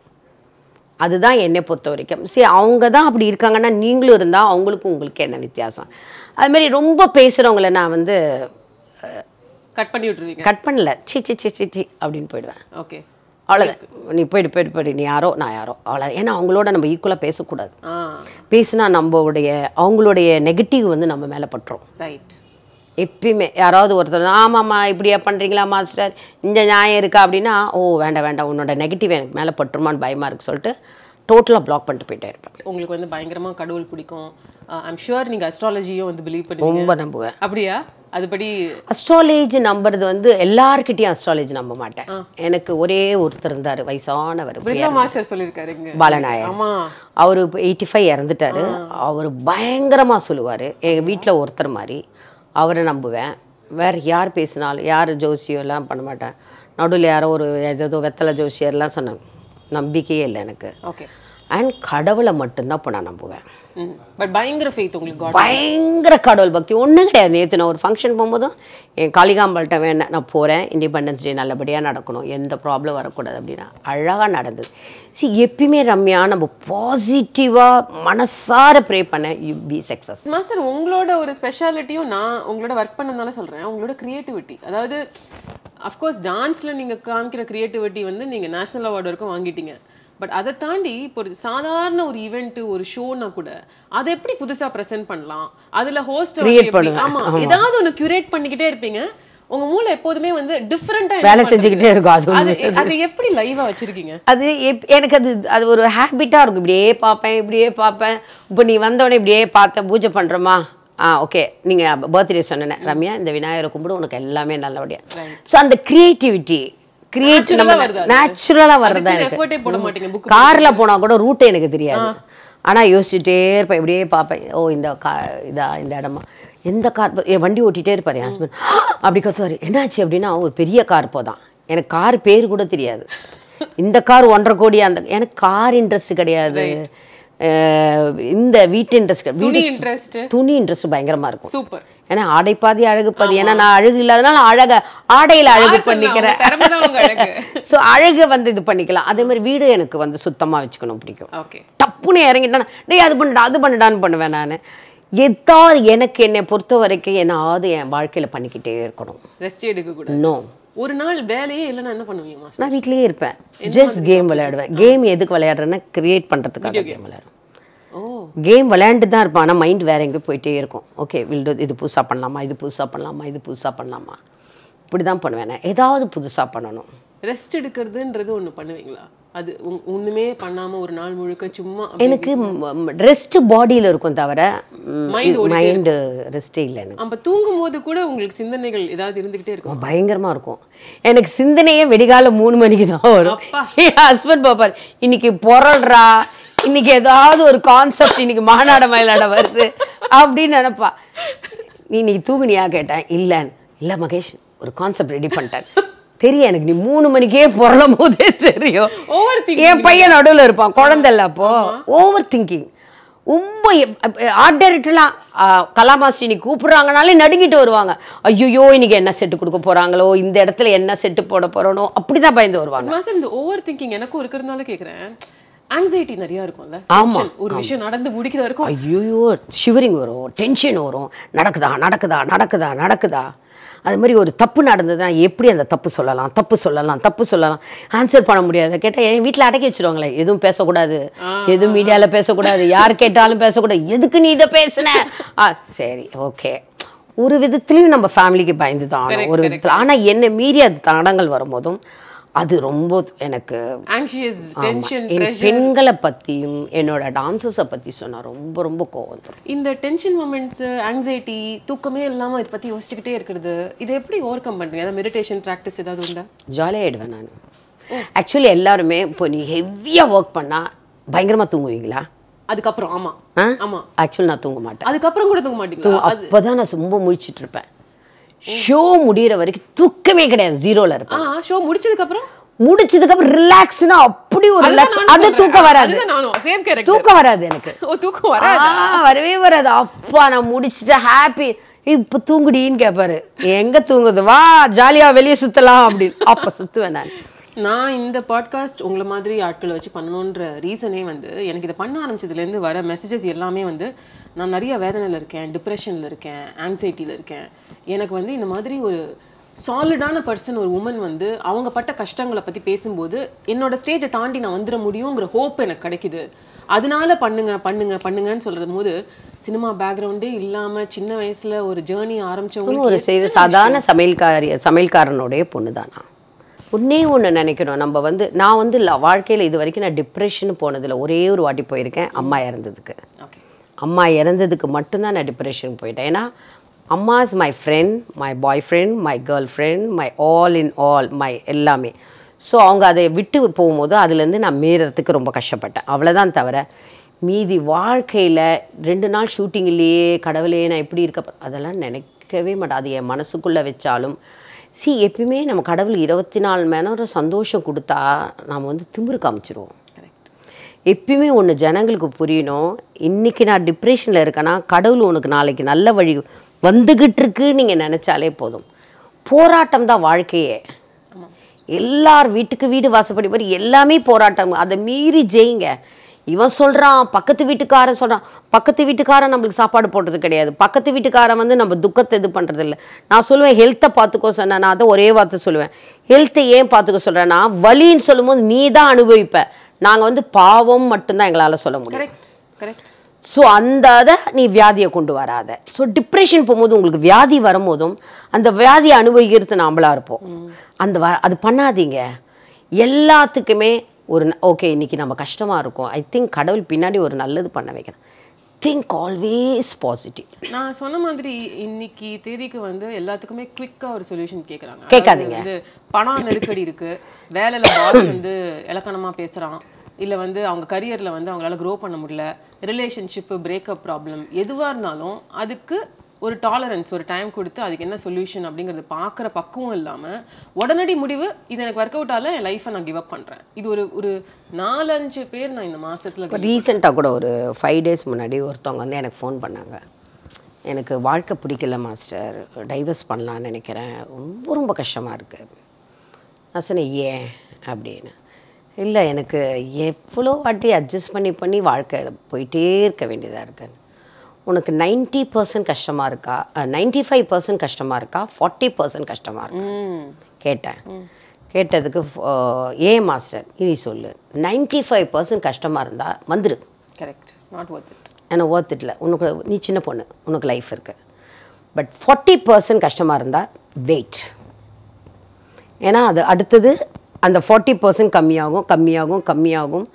அதுதான் என்னை பொறுத்த வரைக்கும். சரி, அவங்க தான் அப்படி இருக்காங்கன்னா நீங்களும் இருந்தால் அவங்களுக்கும் உங்களுக்கு என்ன வித்தியாசம்? அதுமாரி ரொம்ப பேசுகிறவங்கள நான் வந்து கட் பண்ணி விட்டுருவீங்க? கட் பண்ணல, C C C C C அப்படின்னு போயிடுவேன். ஓகே, அவ்வளோதான். நீ போயிடு, நீ யாரோ நான் யாரோ, அவ்வளோ. ஏன்னா அவங்களோட நம்ம ஈக்குவலாக பேசக்கூடாது. பேசினா அவங்களுடைய நெகட்டிவ் வந்து நம்ம மேலே பட்டுரும். ரைட். எப்பயுமே யாராவது ஒருத்தர் ஆமாம்மா இப்படியா பண்ணுறீங்களா மாஸ்டர், இந்த நியாயம் இருக்கா அப்படின்னா, ஓ வேண்டாம் உன்னோட நெகட்டிவ் எனக்கு மேலே பட்டுருமான்னு பயமாக இருக்குது சொல்லிட்டு டோட்டலாக பிளாக் பண்ணிட்டு போயிட்டே இருப்பேன். உங்களுக்கு வந்து பயங்கரமாக கடவுள் பிடிக்கும். ஐம் ஷுவர் நீங்கள் அஸ்ட்ராலஜியும் வந்து பிலீவ் பண்ணுவீங்க. ரொம்ப நம்புவேன். அப்படியா? அதுபடி அஸ்ட்ராலஜி நம்புறது வந்து எல்லாருக்கிட்டையும் அஸ்ட்ராலஜி நம்ப மாட்டேன். எனக்கு ஒரே ஒருத்தர் இருந்தார், வயசானவர், மாஸ்டர் சொல்லியிருக்காருங்க, பாலநாயர். அவர் 85 இறந்துட்டாரு. அவர் பயங்கரமாக சொல்லுவார். எங்கள் வீட்டில் ஒருத்தர் மாதிரி அவரை நம்புவேன். வேறு யார் பேசினாலும், யார் ஜோசியம் எல்லாம் பண்ண மாட்டேன். நடுவில் யாரோ ஒரு ஏதோ வெத்தலை ஜோசியர்லாம் சொன்னாங்க, நம்பிக்கையே இல்லை எனக்கு. ஓகே. அண்ட் கடவுளை மட்டும்தான் இப்போ நான் நம்புவேன். பட் பயங்கர ஃபெய்த் உங்களுக்கு? பயங்கர கடவுள் பக்தி ஒன்றும் கிடையாது. நேற்று நான் ஒரு ஃபங்க்ஷன் போகும்போதும் என் காளிகாம்பாள்கிட்ட வேணேன், நான் போகிறேன், இண்டிபெண்டன்ஸ் டே நல்லபடியாக நடக்கணும், எந்த ப்ராப்ளம் வரக்கூடாது அப்படின்னா அழகாக நடந்தது. எப்பயுமே ரம்யா நம்ம பாசிட்டிவாக மனசார ப்ரே பண்ண, யூ பி சக்ஸஸ். மாஸ்டர், உங்களோட ஒரு ஸ்பெஷாலிட்டியும் நான் உங்களோட ஒர்க் பண்ணதுனால சொல்கிறேன், உங்களோட க்ரியேட்டிவிட்டி. அதாவது அஃப்கோர்ஸ் டான்ஸில் நீங்கள் காமிக்கிற க்ரியேட்டிவிட்டி வந்து நீங்கள் நேஷ்னல் அவார்டு வரைக்கும் வாங்கிட்டீங்க. பட் அதை தாண்டி இப்போ ஒரு சாதாரண ஒரு ஈவெண்ட்டு, ஒரு ஷோனா கூட அதை எப்படி புதுசாக ப்ரெசென்ட் பண்ணலாம், அதில் ஹோஸ்ட் ஆமாம் ஏதாவது ஒன்று க்யூரேட் பண்ணிக்கிட்டே இருப்பீங்க. உங்க மூளை எப்போதுமே வந்து டிஃபரெண்டா வேலை செஞ்சுக்கிட்டே இருக்கும். அது எப்படி லைவா வச்சிருக்கீங்க? அது எனக்கு அது ஒரு ஹேபிட்டா இருக்கும். இப்படியே பார்ப்பேன். இப்போ நீ வந்தோடனே இப்படியே பார்த்தேன், பூஜை பண்றோமா, ஓகே நீங்கள் பர்த்டே சொன்னேன் ரம்யா, இந்த விநாயகரை கும்பிடு, உனக்கு எல்லாமே நல்லபடியா. ஸோ அந்த கிரியேட்டிவிட்டி நேச்சுரலா வர்றதா எனக்கு. கார்ல போனா கூட ரூட் எனக்கு தெரியாது, ஆனா யோசிச்சுட்டே இருப்பேன், இப்படியே பார்ப்பேன். ஓ இந்த இடமா, எந்த கார், வண்டி ஓட்டிகிட்டே இருப்பார் என் ஹஸ்பண்ட், அப்படி கத்துவார். என்னாச்சு அப்படின்னா, ஒரு பெரிய கார் போதான், எனக்கு கார் பேர் கூட தெரியாது. இந்த கார் 1.5 கோடி, அந்த எனக்கு கார் இன்ட்ரெஸ்ட் கிடையாது. இந்த வீட்டு இன்ட்ரெஸ்ட், துணி இன்ட்ரெஸ்ட் பயங்கரமா இருக்கும். சூப்பர். ஏன்னா ஆடை பாதி அழகு பாதி. ஏன்னா நான் அழகு இல்லாதனால ஆடையில அழகு பண்ணிக்கிறேன். ஸோ அழகு வந்து இது பண்ணிக்கலாம். அதே மாதிரி வீடு எனக்கு வந்து சுத்தமாக வச்சுக்கணும் பிடிக்கும். டப்புன்னு இறங்கிட்டேன்னா டேய் அது பண்ணுடான்னு பண்ணுவேன் நான். எதாவது எனக்கு என்னை பொறுத்த வரைக்கும் என்னாவது என் வாழ்க்கையில் பண்ணிக்கிட்டே இருக்கணும். ரெஸ்ட் எடுக்க கூட இன்னும் ஒரு நாள் வேலையே இல்லைன்னா என்ன பண்ணுவீங்க? நான் வீட்லேயே இருப்பேன், ஜஸ்ட் கேம் விளையாடுவேன். கேம் எதுக்கு விளையாடுறேன்னா கிரியேட் பண்ணுறதுக்காக கேம் விளையாடுவேன். கேம் விளையாண்டு தான் இருப்பான், ஆனால் மைண்ட் வேறு எங்கே போயிட்டே இருக்கும். ஓகே இது புதுசாக பண்ணலாமா, இது புதுசாக பண்ணலாமா, இப்படி தான் பண்ணுவேன். ஏதாவது புதுசாக பண்ணணும். ரெஸ்ட் எடுக்கிறதுன்றது ஒன்று பண்ணுவீங்களா? அது ஒன்றுமே பண்ணாமல் ஒரு நாள் முழுக்க சும்மா? எனக்கு ரெஸ்ட் பாடியில் இருக்கும், தவிர மைண்டு ரெஸ்ட்டே இல்லை எனக்கு. அப்போ தூங்கும் போது கூட உங்களுக்கு சிந்தனைகள் ஏதாவது இருந்துக்கிட்டே இருக்கும்? பயங்கரமாக இருக்கும். எனக்கு சிந்தனையே வெடிகால 3 மணிக்கு தான் வரும். என் ஹஸ்பண்ட் பாப்பார், இன்னைக்கு பொருள்றா, இன்னைக்கு ஏதாவது ஒரு கான்செப்ட், இன்னைக்கு மாநாட மயிலாட வருது அப்படின்னு நினைப்பா. நீ இன்னைக்கு தூங்குனியா கேட்டேன். இல்லை மகேஷ், ஒரு கான்செப்ட் ரெடி பண்ணிட்டேன். தெரியும் எனக்கு, நீ 3 மணிக்கே புரளும் போதே தெரியும். என் பையன் நடுவில் இருப்பான், குழந்தை இல்லை. அப்போ ஓவர் திங்கிங் ரொம்ப. ஆர்ட் டைரக்டர்லாம் கலாமாஸ்ரீ கூப்பிடுறாங்கனாலே நடுங்கிட்டு வருவாங்க. ஐயோ இன்னைக்கு என்ன செட்டு கொடுக்க போறாங்களோ, இந்த இடத்துல என்ன செட்டு போட போறோனோ, அப்படிதான் பயந்து வருவாங்க. இந்த ஓவர் திங்கிங் எனக்கும் இருக்கிறதுனால கேட்குறேன். ஆங்ஸைட்டி நிறையா இருக்கும்ல. ஆமா, ஒரு விஷயம் நடந்து முடிக்கிற வரைக்கும் ஐயோ ஷிவரிங் வரும், டென்ஷன் வரும். நடக்குதா அது மாதிரி ஒரு தப்பு நடந்ததுன்னா எப்படி அந்த தப்பு சொல்லலாம் ஆன்சர் பண்ண முடியாது. கேட்டால் என் வீட்டில் அடக்கி வச்சுருவாங்களே, எதுவும் பேசக்கூடாது, எதுவும் மீடியாவில் பேசக்கூடாது, யார் கேட்டாலும் பேசக்கூடாது, எதுக்கு நீ இதை பேசுன? சரி ஓகே. ஒரு விதத்துலையும் நம்ம ஃபேமிலிக்கு பயந்து தான் ஒரு விதத்தில். ஆனால் என்னை மீறி அது தடங்கள் வரும்போதும் அது ரொம்ப எனக்கு ஆங்ஷியஸ் டென்ஷன் என் பெண்களை பற்றியும் என்னோட டான்ஸஸை பற்றி சொன்னால் ரொம்ப ரொம்ப கோவம் வந்துடும். இந்த டென்ஷன் மூமெண்ட்ஸ், ஆங்ஸைட்டி, தூக்கமே இல்லாமல் இதை பற்றி யோசிச்சுக்கிட்டே இருக்கிறது, இதை எப்படி ஓவர் கம் பண்ணுறீங்க? அதாவது மெடிடேஷன் ப்ராக்டிஸ் ஏதாவது உண்டா? ஜாலியாகிடுவேன் நான். ஆக்சுவலி எல்லாருமே இப்போ நீ ஹெவியாக ஒர்க் பண்ணால் பயங்கரமாக தூங்குவீங்களா? அதுக்கப்புறம் ஆமாம் ஆமாம் ஆக்சுவலி நான் தூங்க மாட்டேன். அதுக்கப்புறம் கூட தூங்க மாட்டீங்களா? அப்போ தான் நான் ரொம்ப முழிச்சிட்டு இருப்பேன். ஷோ முடிகிற வரைக்கும் தூக்கமே கிடையாது, ஜீரோவில் இருப்பேன். ஷோ முடிச்சதுக்கப்புறம் ரிலாக்ஸ்னா அப்படி ஒரு ரிலாக்ஸ். அது தூக்கம் வராது, தூக்கம் வராது எனக்கு. தூக்கம் வராது, வரவே வராது. அப்பா நான் முடிச்சுட்டு ஹாப்பி, இப்போ தூங்குடின்னு கேட்பாரு. எங்க தூங்குது, வா ஜாலியா வெளியே சுத்தலாம் அப்படின்னு. அப்ப சுத்துவேன் நான் இந்த பாட்காஸ்ட் உங்களை மாதிரி ஆட்களை வச்சு பண்ணணுன்ற ரீசனே வந்து எனக்கு இதை பண்ண ஆரம்பிச்சதுலேருந்து வர மெசேஜஸ் எல்லாமே வந்து நான் நிறைய வேதனையில் இருக்கேன், டிப்ரெஷனில் இருக்கேன், ஆங்ஸைட்டியில் இருக்கேன். எனக்கு வந்து இந்த மாதிரி ஒரு சாலிடான பர்சன், ஒரு உமன் வந்து அவங்க பட்ட கஷ்டங்களை பற்றி பேசும்போது என்னோட ஸ்டேஜை தாண்டி நான் வந்துட முடியுங்கிற ஹோப் எனக்கு கிடைக்குது. அதனால பண்ணுங்க பண்ணுங்க பண்ணுங்கன்னு சொல்கிறது போது சினிமா பேக்ரவுண்டே இல்லாமல் சின்ன வயசில் ஒரு ஜேர்னி ஆரம்பித்தவங்க ஒரு சாதாரண சமையல்காரனுடைய பொண்ணு தானா. ஒன்றே ஒன்று நினைக்கணும், நம்ம வந்து நான் வந்து வாழ்க்கையில் இது வரைக்கும் நான் டிப்ரெஷன் போனதில்லை. ஒரே ஒரு வாட்டி போயிருக்கேன், அம்மா இறந்ததுக்கு. அம்மா இறந்ததுக்கு மட்டும்தான் நான் டிப்ரெஷன் போயிட்டேன். ஏன்னா அம்மா is my friend, my boy friend, my girl friend, my all in all, my எல்லாமே. ஸோ அவங்க அதை விட்டு போகும்போது அதுலேருந்து நான் மீறத்துக்கு ரொம்ப கஷ்டப்பட்டேன், அவ்வளோதான். தவிர மீதி வாழ்க்கையில் 2 நாள் ஷூட்டிங்லேயே கடவுளே நான் எப்படி இருக்க அதெல்லாம் நினைக்கவே மாட்டேன். அது என் மனசுக்குள்ளே வச்சாலும் எப்பயுமே நம்ம கடவுள் 24 மணி நேரம் சந்தோஷம் கொடுத்தா நாம் வந்து திமிரு காமிச்சிருவோம். எப்பயுமே ஒன்று ஜனங்களுக்கு புரியணும், இன்றைக்கி நான் டிப்ரெஷனில் இருக்கேன்னா கடவுள் உனக்கு நாளைக்கு நல்ல வழி வந்துக்கிட்டு இருக்கு நீங்கள் நினச்சாலே போதும். போராட்டம் தான் வாழ்க்கையே. எல்லார் வீட்டுக்கு வீடு வாசப்படி மாதிரி எல்லாமே போராட்டம். அதை மீறி ஜெயிங்க. இவன் சொல்கிறான், பக்கத்து வீட்டுக்காரன் சொல்கிறான். பக்கத்து வீட்டுக்காரன் நம்மளுக்கு சாப்பாடு போடுறது கிடையாது. பக்கத்து வீட்டுக்காரன் வந்து நம்ம துக்கத்தை இது பண்ணுறது இல்லை. நான் சொல்லுவேன் ஹெல்த்தை பார்த்துக்கோ சொன்னேன். நான் அதை ஒரே வார்த்தை சொல்லுவேன், ஹெல்த்தை ஏன் பார்த்துக்க சொல்கிறேன்னா வலின்னு சொல்லும்போது நீ தான் அனுபவிப்ப. நாங்கள் வந்து பாவம் மட்டும்தான் எங்களால் சொல்ல முடியும். ஸோ அந்த அதை நீ வியாதியை கொண்டு வராத. ஸோ டிப்ரெஷன் போகும்போது உங்களுக்கு வியாதி வரும்போதும் அந்த வியாதியை அனுபவிக்கிறது நாமளாக இருப்போம். அது பண்ணாதீங்க. எல்லாத்துக்குமே ஒரு ஓகே இன்றைக்கி நம்ம கஷ்டமாக இருக்கும், ஐ திங்க் கடவுள் பின்னாடி ஒரு நல்லது பண்ண வைக்கிறேன். Think always positive. நான் சொன்ன மாதிரி இன்னைக்கு தேதிக்கு வந்து எல்லாத்துக்குமே குவிக்காக ஒரு சொல்யூஷன் கேட்குறாங்க. கேட்காதீங்க. வந்து பணம் நெருக்கடி இருக்குது, வேலையில் பாஸ் வந்து இலக்கணமாக பேசுகிறான், இல்லை வந்து அவங்க கரியரில் வந்து அவங்களால க்ரோ பண்ண முடியல, ரிலேஷன்ஷிப்பு பிரேக்கப் ப்ராப்ளம், எதுவாக இருந்தாலும் அதுக்கு ஒரு டாலரன்ஸ், ஒரு டைம் கொடுத்து அதுக்கு என்ன சொல்யூஷன் அப்படிங்கிறது பார்க்குற பக்குவம் இல்லாமல் உடனடி முடிவு இது எனக்கு ஒர்க் அவுட் ஆகல, என் லைஃப்பை நான் கிவ் அப் பண்ணுறேன். இது ஒரு 4-5 பேர் நான் இந்த மாதத்தில் ரீசெண்டாக கூட ஒரு 5 days முன்னாடி ஒருத்தவங்க வந்து எனக்கு ஃபோன் பண்ணாங்க. எனக்கு வாழ்க்கை பிடிக்கல மாஸ்டர், டைவர்ஸ் பண்ணலான்னு நினைக்கிறேன், ரொம்ப ரொம்ப கஷ்டமாக இருக்குது. நான் சொன்னேன் ஏன் அப்படின்னு. இல்லை எனக்கு எவ்வளோ வாட்டி அட்ஜஸ்ட் பண்ணி வாழ்க்கை போயிட்டே இருக்க வேண்டியதாக இருக்குன்னு. உனக்கு 90% கஷ்டமாக இருக்கா, 95% கஷ்டமாக இருக்கா, 40% கஷ்டமாக இருக்கா கேட்டேன். கேட்டதுக்கு ஏன் மாஸ்டர் இனி சொல்லு, 95% கஷ்டமாக இருந்தால் வந்துரு. Correct, not worth it. ஏன்னா ஒர்த் இட்ல, உனக்கு நீ சின்ன பொண்ணு, உனக்கு லைஃப் இருக்குது. பட் 40% கஷ்டமாக இருந்தால் வெயிட். ஏன்னா அது அடுத்தது அந்த 40% கம்மியாகும்.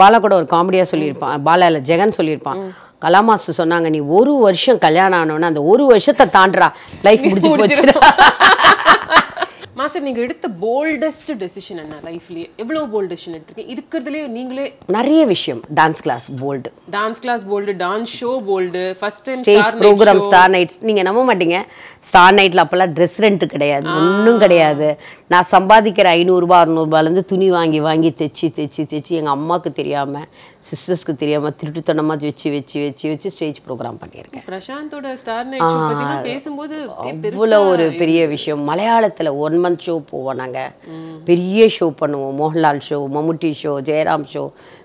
பாலா கூட ஒரு காமெடியாக சொல்லியிருப்பான், பாலா இல்லை ஜெகன் சொல்லியிருப்பான், கலாமாஸ்டர் சொன்னாங்க நீ 1 வருஷம் கல்யாணம் ஆனோன்னு அந்த 1 வருஷத்தை தாண்டா லைஃப் முடிஞ்சு போச்சு. மாஸ்டர் நீங்கள் எடுத்த போல்டஸ்ட் டெசிஷன் என்ன லைஃப்லேயே? எவ்வளோ போல்ட் டெசிஷன் எடுத்துருக்கீங்க இருக்கிறதுலேயே? நீங்களே நிறைய விஷயம். டான்ஸ் கிளாஸ் போல்டு, டான்ஸ் ஷோ போல்டு, first time stage programme, star nights. நீங்கள் நம்ப மாட்டீங்க, ஸ்டார் நைட்டில் அப்போல்லாம் ட்ரெஸ் ரெண்ட் கிடையாது, ஒன்றும் கிடையாது. நான் சம்பாதிக்கிற 500-600 துணி வாங்கி தைச்சி எங்கள் அம்மாவுக்கு தெரியாமல், சிஸ்டர்ஸ்க்கு தெரியாமல் திருட்டுத்தனமாக வச்சு ஸ்டேஜ் ப்ரோக்ராம் பண்ணியிருக்கேன். பிரசாந்தோட ஸ்டார் நைட் ஷோ பத்தி பேசும்போது அவ்வளோ ஒரு பெரிய விஷயம். மலையாளத்தில் 1 month ஷோ போவோம், நாங்கள் பெரிய ஷோ பண்ணுவோம். Mohanlal show, Mammootty show, Jayaram show,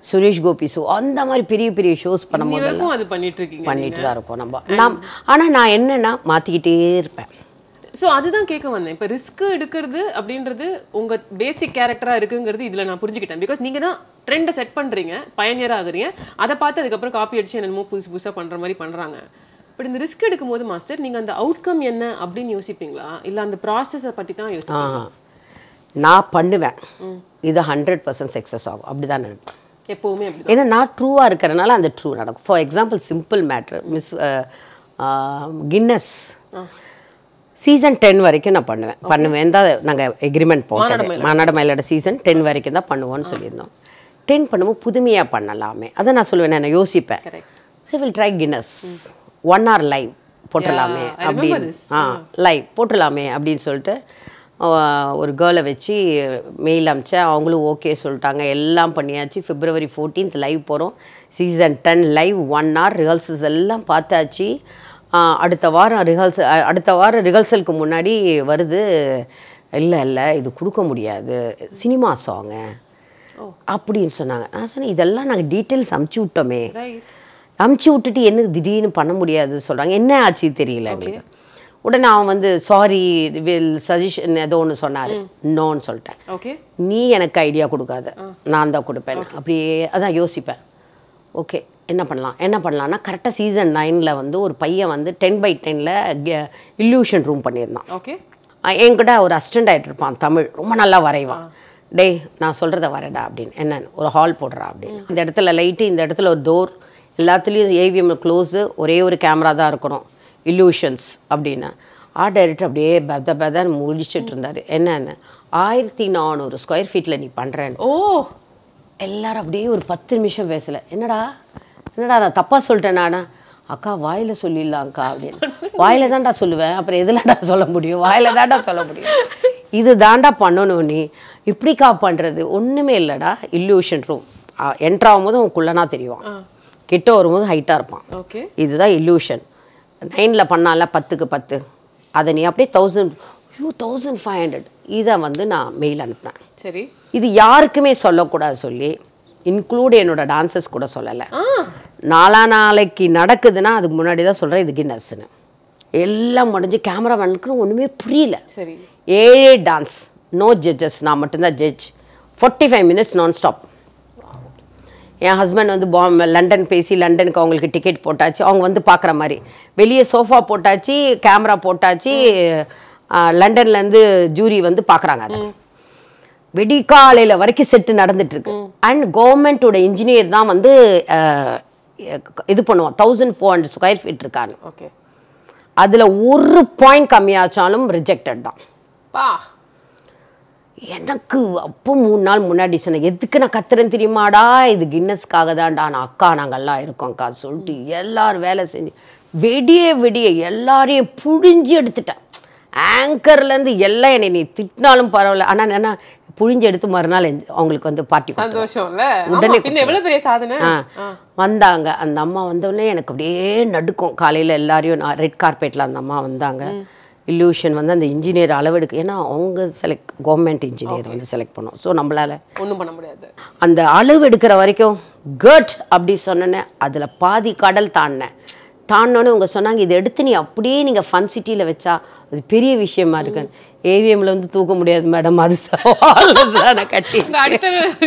Suresh Gopi show, அந்த மாதிரி பெரிய ஷோஸ் பண்ணும்போது அது பண்ணிட்டு தான் இருக்கோம் நம்ம. ஆனால் நான் என்னன்னா மாற்றிக்கிட்டே இருப்பேன். ஸோ அதுதான் கேட்க வந்தேன். இப்போ ரிஸ்க் எடுக்கிறது அப்படின்றது உங்கள் பேசிக் கேரக்டராக இருக்குங்கிறது இதில் நான் புரிஞ்சுக்கிட்டேன். பிகாஸ் நீங்கள் தான் ட்ரெண்டை செட் பண்ணுறீங்க, பயனியராக ஆகுறீங்க, அதை பார்த்து அதுக்கப்புறம் காப்பி அடிச்சு என்னமோ புதுசாக பண்ணுற மாதிரி பண்ணுறாங்க. பட் இந்த ரிஸ்க் எடுக்கும்போது மாஸ்டர் நீங்கள் அந்த அவுட்கம் என்ன அப்படின்னு யோசிப்பீங்களா, இல்லை அந்த ப்ராசஸை பற்றி தான் யோசிப்பீங்களா? நான் பண்ணுவேன், இது 100% சக்ஸஸ் ஆகும் அப்படி தான் நினைப்பேன் எப்பவுமே அப்படி. ஏன்னா நான் ட்ரூவாக இருக்கிறனால அந்த ட்ரூ நடக்கும். For example simple matter, miss Guinness season 10 வரைக்கும் நான் பண்ணுவேன் தான் நாங்கள் எக்ரிமெண்ட் போட்டோம். மாநாடு மயிலோட சீசன் 10 வரைக்கும் தான் பண்ணுவோன்னு சொல்லியிருந்தோம். 10 பண்ணும்போது புதுமையாக பண்ணலாமே, அதை நான் சொல்லுவேன், நான் யோசிப்பேன். So will try Guinness 1 hour live போட்டுடலாமே அப்படின்னு, லைவ் போட்டுடலாமே அப்படின்னு சொல்லிட்டு ஒரு கேர்ளை வச்சு மெயில் அமிச்சேன். அவங்களும் ஓகே சொல்லிட்டாங்க, எல்லாம் பண்ணியாச்சு. February 14th லைவ் போகிறோம். சீசன் 10 லைவ் 1 hour ரிஹர்சல்ஸ் எல்லாம் பார்த்தாச்சு. அடுத்த வாரம் ரிஹர்சலுக்கு முன்னாடி வருது, இல்லை இது கொடுக்க முடியாது, சினிமா சாங்கு அப்படின்னு சொன்னாங்க. நான் சொன்னேன், இதெல்லாம் நாங்கள் டீட்டெயில்ஸ் அமுச்சு விட்டோமே, அமுச்சு விட்டுட்டு என்ன திடீர்னு பண்ண முடியாது சொல்கிறாங்க, என்ன ஆச்சு தெரியல எங்களுக்கு. உடனே அவன் வந்து சாரி வில் சஜஷன் ஏதோ ஒன்று சொன்னார். நோன்னு சொல்லிட்டேன். ஓகே, நீ எனக்கு ஐடியா கொடுக்காத, நான் தான் கொடுப்பேன். அப்படியே அதான் யோசிப்பேன். ஓகே என்ன பண்ணலாம்னா கரெக்டாக சீசன் 9 வந்து ஒரு பையன் வந்து 10/10 இல்லூஷன் ரூம் பண்ணியிருந்தான். ஓகே, என்கிட்ட ஒரு அசிஸ்டண்ட் ஆகிட்டு இருப்பான், தமிழ், ரொம்ப நல்லா வரைவான். டேய் நான் சொல்கிறத வரடா அப்படின்னு, என்னன்னு ஒரு ஹால் போடுறா அப்படின்னு, இந்த இடத்துல லைட்டு, இந்த இடத்துல ஒரு டோர், எல்லாத்துலேயும் ஏவிஎம் க்ளோஸு, ஒரே ஒரு கேமரா தான் இருக்கணும், இல்லூஷன்ஸ் அப்படின்னு. ஆர்ட் டைரக்டர் அப்படியே பெதான்னு முடிச்சுட்டு இருந்தார். என்னென்ன 1400 ஸ்கொயர் ஃபீட்டில் நீ பண்ணுறேன்னு. ஓ, எல்லோரும் அப்படியே ஒரு 10 நிமிஷம் பேசலை. என்னடா நான் தப்பாக சொல்லிட்டேன் நானா? அக்கா வாயில் சொல்லிடலாம்க்கா அப்படின்னு. வாயில் தான்டா சொல்லுவேன், அப்புறம் எதுலடா சொல்ல முடியும், வாயில் தான்டா சொல்ல முடியும், இது தாண்டா பண்ணணும். நீ இப்படிக்கா பண்ணுறது ஒன்றுமே இல்லைடா. இல்லூஷன் ரூம் என்ட்ராகும் போது உனக்குள்ளனா தெரியும், கிட்ட வரும்போது ஹைட்டாக இருப்பான். ஓகே, இதுதான் இல்லூஷன். 9ல் பண்ணால 10க்கு 10, அதை நீ அப்படியே 1500 இதை வந்து நான் மெயில் அனுப்பினேன். சரி, இது யாருக்குமே சொல்லக்கூடாது சொல்லி, இன்க்ளூட் என்னோட டான்சர்ஸ் கூட சொல்லலை. நாளைக்கு நடக்குதுன்னா அதுக்கு முன்னாடி தான் சொல்கிறேன் இது கின்னஸ்ன்னு. எல்லாம் முடிஞ்சு கேமராமேனுக்கு ஒன்றுமே புரியல. சரி, 7 டான்ஸ், நோ ஜட்ஜஸ், நான் மட்டும்தான் ஜட்ஜ். 45 minutes நான் ஸ்டாப். என் ஹஸ்பண்ட் வந்து லண்டன் பேசி லண்டனுக்கு அவங்களுக்கு டிக்கெட் போட்டாச்சு, அவங்க வந்து பார்க்குற மாதிரி. வெளியே சோஃபா போட்டாச்சு, கேமரா போட்டாச்சு, லண்டன்லேருந்து ஜூரி வந்து பார்க்குறாங்க. அதை வெடிக்காலையில் வரைக்கும் செட்டு நடந்துட்டுருக்கு. அண்ட் கவர்மெண்ட்டோட இன்ஜினியர் தான் வந்து இது பண்ணுவான். 1400 ஸ்கொயர் ஃபீட் இருக்கான்னு. ஓகே, அதில் ஒரு பாயிண்ட் கம்மியாச்சாலும் ரிஜெக்டட் தான். எனக்கு அப்போ 3 நாள் முன்னாடி சொன்னேன், எதுக்கு நான் கத்துறேன் தெரியுமாடா, இது கின்னஸ்க்காக தான்டா. நான் அக்கா நாங்கள்லாம் இருக்கோம்க்கா சொல்லிட்டு எல்லாரும் வேலை செஞ்சு விடிய எல்லாரையும் புழிஞ்சு எடுத்துட்டேன். ஆங்கர்லேருந்து எல்லாம் என்னை நீ திட்டினாலும் பரவாயில்ல, ஆனால் என்ன புழிஞ்சு எடுத்து மறுநாள் அவங்களுக்கு வந்து பார்ட்டி சந்தோஷம் உடனே எவ்வளவு பெரிய சாதனை. வந்தாங்க. அந்த அம்மா வந்தோடனே எனக்கு அப்படியே நடுக்கும். காலையில் எல்லாரையும் ரெட் கார்பெட்டில் அந்த அம்மா வந்தாங்க. இல்லூஷன் வந்து அந்த இன்ஜினியர் அளவெடுக்கு, ஏன்னா அவங்க கவர்மெண்ட் இன்ஜினியர் வந்து செலக்ட் பண்ணோம். ஸோ நம்மளால் ஒன்றும் பண்ண முடியாது. அந்த அளவு எடுக்கிற வரைக்கும் கட் அப்படி சொன்னேன்னே, அதில் பாதி கடல் தாண்டினோன்னு இவங்க சொன்னாங்க, இதை எடுத்து நீ அப்படியே நீங்கள் ஃபன் சிட்டியில் வச்சா அது பெரிய விஷயமா இருக்குன்னு. ஏவிஎம்ல வந்து தூக்க முடியாது மேடம், அது சவால் கட்டி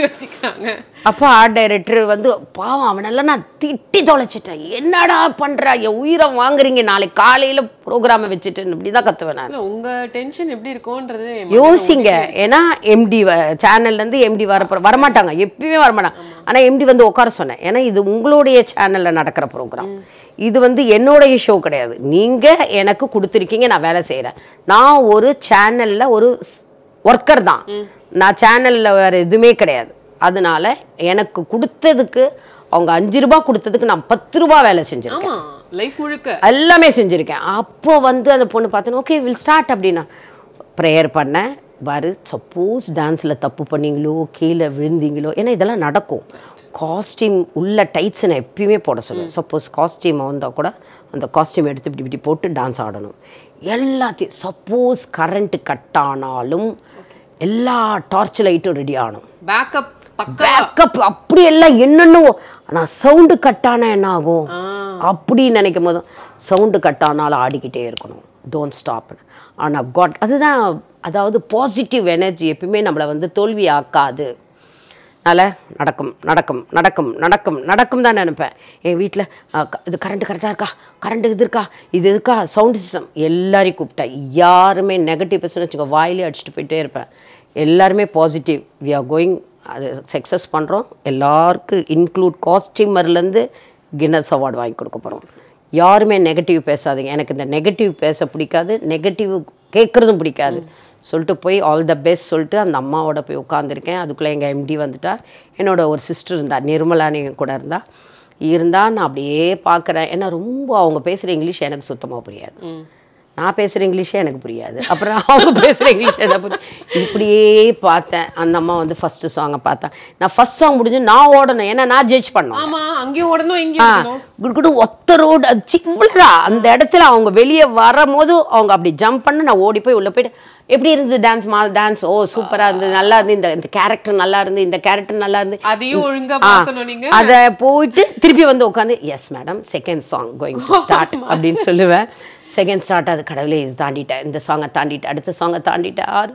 யோசிக்கிறாங்க. அப்போ ஆர்ட் டைரக்டர் வந்து பாவம், அவனெல்லாம் நான் திட்டி தொலைச்சிட்டேன். என்னடா பண்ணுறா, என் உயிரை வாங்குறீங்க, நாளைக்கு காலையில் ப்ரோக்ராமை வச்சுட்டு இப்படி தான் கற்றுவேன் நான். உங்கள் டென்ஷன் எப்படி இருக்கும்ன்றது யோசிங்க. ஏன்னா எம்டி சேனல்லேருந்து எம்டி வரமாட்டாங்க, எப்பயுமே வரமாட்டாங்க. ஆனால் எம்டி வந்து உட்கார சொன்னேன், ஏன்னா இது உங்களுடைய சேனலில் நடக்கிற ப்ரோக்ராம், இது வந்து என்னோடைய ஷோ கிடையாது, நீங்கள் எனக்கு கொடுத்துருக்கீங்க, நான் வேலை செய்கிறேன். நான் ஒரு சேனலில் ஒரு ஒர்க்கர் தான், நான் சேனலில் வேறு எதுவுமே கிடையாது. அதனால எனக்கு கொடுத்ததுக்கு, அவங்க 5 ரூபா கொடுத்ததுக்கு நான் 10 ரூபா வேலை செஞ்சுருக்கேன், லைஃப் முழுக்க எல்லாமே எல்லாமே செஞ்சுருக்கேன். அப்போ வந்து அந்த பொண்ணு பார்த்தோன்னா ஓகே வில் ஸ்டார்ட் அப்படின்னா ப்ரேயர் பண்ணேன். சப்போஸ் டான்ஸில் தப்பு பண்ணீங்களோ, கீழே விழுந்தீங்களோ, ஏன்னா இதெல்லாம் நடக்கும். காஸ்டியூம் உள்ள டைட்ஸ் நான் எப்பயுமே போட சொல்லுவேன். சப்போஸ் காஸ்டியூம் வந்தால் கூட அந்த காஸ்டியூம் எடுத்து இப்படி போட்டு டான்ஸ் ஆடணும். எல்லாத்தையும் சப்போஸ் கரண்ட்டு கட் ஆனாலும் எல்லா டார்ச் லைட்டும் ரெடி ஆகணும். பேக்கப் அப்படி எல்லாம் என்னென்ன. ஆனால் சவுண்டு கட் ஆனால் என்ன ஆகும் அப்படின்னு நினைக்கும் போதும், சவுண்டு கட் ஆனாலும் ஆடிக்கிட்டே இருக்கணும், டோன்ட் ஸ்டாப். ஆனால் காட் அதுதான், அதாவது பாசிட்டிவ் எனர்ஜி எப்பயுமே நம்மளை வந்து தோல்வி ஆக்காது. அதனால் நடக்கும் நடக்கும் நடக்கும் நடக்கும் நடக்கும் தான் நினைப்பேன். என் வீட்டில் இது கரண்ட்டு கரெக்டாக இருக்கா, கரண்ட்டு இது இருக்கா, சவுண்டு சிஸ்டம் எல்லாரையும் கூப்பிட்டேன். யாருமே நெகட்டிவ் பர்சன் வச்சுக்கோ வாயிலே அடிச்சுட்டு போயிட்டே இருப்பேன். எல்லாருமே பாசிட்டிவ், வி ஆர் கோயிங், அது சக்ஸஸ் பண்ணுறோம். எல்லாருக்கும் இன்க்ளூட் காஸ்டியூமர்லேருந்து கின்னஸ் அவார்டு வாங்கி கொடுக்க போகிறோம். யாருமே நெகட்டிவ் பேசாதீங்க, எனக்கு இந்த நெகட்டிவ் பேச பிடிக்காது, நெகட்டிவ் கேட்குறதும் பிடிக்காது சொல்லிட்டு போய் ஆல் த பெஸ்ட் சொல்லிட்டு அந்த அம்மாவோட போய் உட்காந்துருக்கேன். அதுக்குள்ளே எங்கள் எம்டி வந்துட்டா, என்னோட ஒரு சிஸ்டர் இருந்தா, நிர்மலானி கூட இருந்தால் நான் அப்படியே பார்க்குறேன். ஏன்னா ரொம்ப அவங்க பேசுகிற இங்கிலீஷ் எனக்கு சுத்தமாக புரியாது, நான் பேசுகிற இங்கிலீஷே எனக்கு புரியாது, அப்புறம் அவங்க பேசுகிற இங்கிலீஷ் எனக்கு இப்படியே பார்த்தேன். அந்த அம்மா வந்து ஃபஸ்ட்டு சாங்கை பார்த்தேன். நான் ஃபஸ்ட் சாங் முடிஞ்சு நான் ஓடணும், ஏன்னா நான் ஜட்ஜ் பண்ணேன். அங்கேயும் ஓடணும், இங்கேயும் குடு ஒத்த ரோடு அது சிம்பிள்தான். அந்த இடத்துல அவங்க வெளியே வரும்போது அவங்க அப்படி ஜம்ப் பண்ண நான் ஓடி போய் உள்ளே போயிட்டு எப்படி இருந்தது டான்ஸ், ஓ சூப்பராக இருந்தது, நல்லா இருந்து, இந்த கேரக்டர் நல்லா இருந்து, இந்த கேரக்டர் நல்லா இருந்து, அதையும் ஒழுங்கா பார்க்கணும் நீங்க. அதை போயிட்டு திருப்பி வந்து உட்காந்து yes madam second song going to start அப்படின்னு சொல்லுவேன். செகண்ட் ஸ்டார்ட், அது கடவுளே இது தாண்டிட்டேன், இந்த சாங்கை தாண்டிட்டேன், அடுத்த சாங்கை தாண்டிட்டேன்,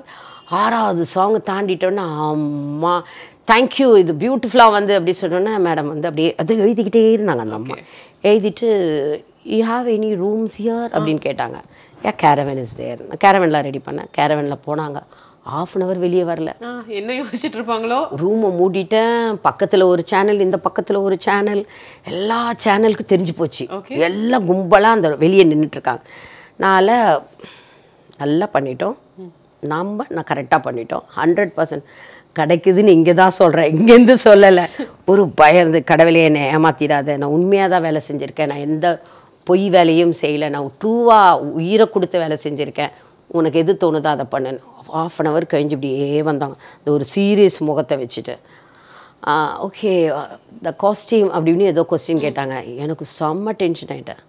ஆறாவது சாங்கை தாண்டிட்டோன்னா அம்மா தேங்க்யூ இது பியூட்டிஃபுல்லாக வந்து அப்படி சொன்னோன்னா மேடம் வந்து அப்படியே அது எழுதிக்கிட்டே இருந்தாங்க. அந்த அம்மா எழுதிட்டு you have any rooms here அப்படின்னு கேட்டாங்க. Caravan is there. நான் கேரவன்லாம் ரெடி பண்ணேன். கேரவனில் போனாங்க, ½ வெளியே வரல. என்ன யோசிச்சுட்டு இருப்பாங்களோ. ரூமை மூடிட்டேன். பக்கத்தில் ஒரு சேனல், இந்த பக்கத்தில் ஒரு சேனல், எல்லா சேனலுக்கும் தெரிஞ்சு போச்சு. எல்லாம் கும்பலாக அந்த வெளியே நின்றுட்டுருக்காங்க. நல்லா பண்ணிட்டோம், நான் கரெக்டாக பண்ணிட்டோம். 100% கிடைக்குதுன்னு இங்கே தான் சொல்கிறேன், இங்கேருந்து சொல்லலை. ஒரு பயந்து கடவுளே என்னை ஏமாத்திடாத, நான் உண்மையாக தான் வேலை செஞ்சுருக்கேன், நான் எந்த பொய் வேலையும் செய்யலை, நான் ட்ரூவாக உயிரை கொடுத்து வேலை செஞ்சுருக்கேன், உனக்கு எது தோணுதோ அதை பண்ணுன்னு. ½ கழிஞ்சு இப்படியே வந்தாங்க, இந்த ஒரு சீரியஸ் முகத்தை வச்சுட்டு. ஓகே த காஸ்டியூம் அப்படின்னு ஏதோ கொஸ்டின் கேட்டாங்க. எனக்கு செம்ம டென்ஷன் ஆகிட்டேன்.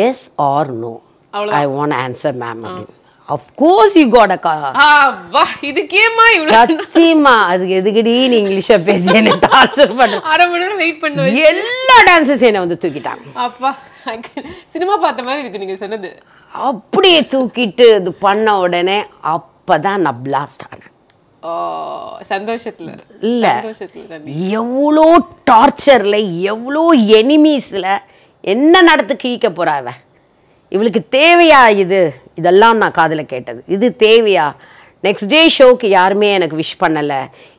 Yes or no I want answer ma'am அப்படின்னு. அஃப்கோர்ஸ் யூ காட் இதுக்கேமா சத்தியமா அதுக்கு எதுக்கடி நீ இங்கிலீஷை பேசி என்ன டார்ச்சர் பண்ண, ½ மணி நேரம் வெயிட் பண்ணுவேன். எல்லா டான்ஸஸ் என்னை வந்து தூக்கிட்டாங்க. அப்பா சினிமா பார்த்த மாதிரி இருக்கு நீங்க சொன்னது. அப்படியே தூக்கிட்டு இது பண்ண உடனே அப்பதான் நான் பிளாஸ்ட் ஆனேன். சந்தோஷத்துல இல்ல, எவ்வளோ டார்ச்சர்ல, எவ்வளோ எனிமீஸ்ல என்ன நடத்து கிழிக்க போறாவ, இவளுக்கு தேவையா இதெல்லாம் நான் காதில் கேட்டது. இது தேவையா? நெக்ஸ்ட் டே ஷோக்கு யாருமே எனக்கு விஷ் பண்ணலை.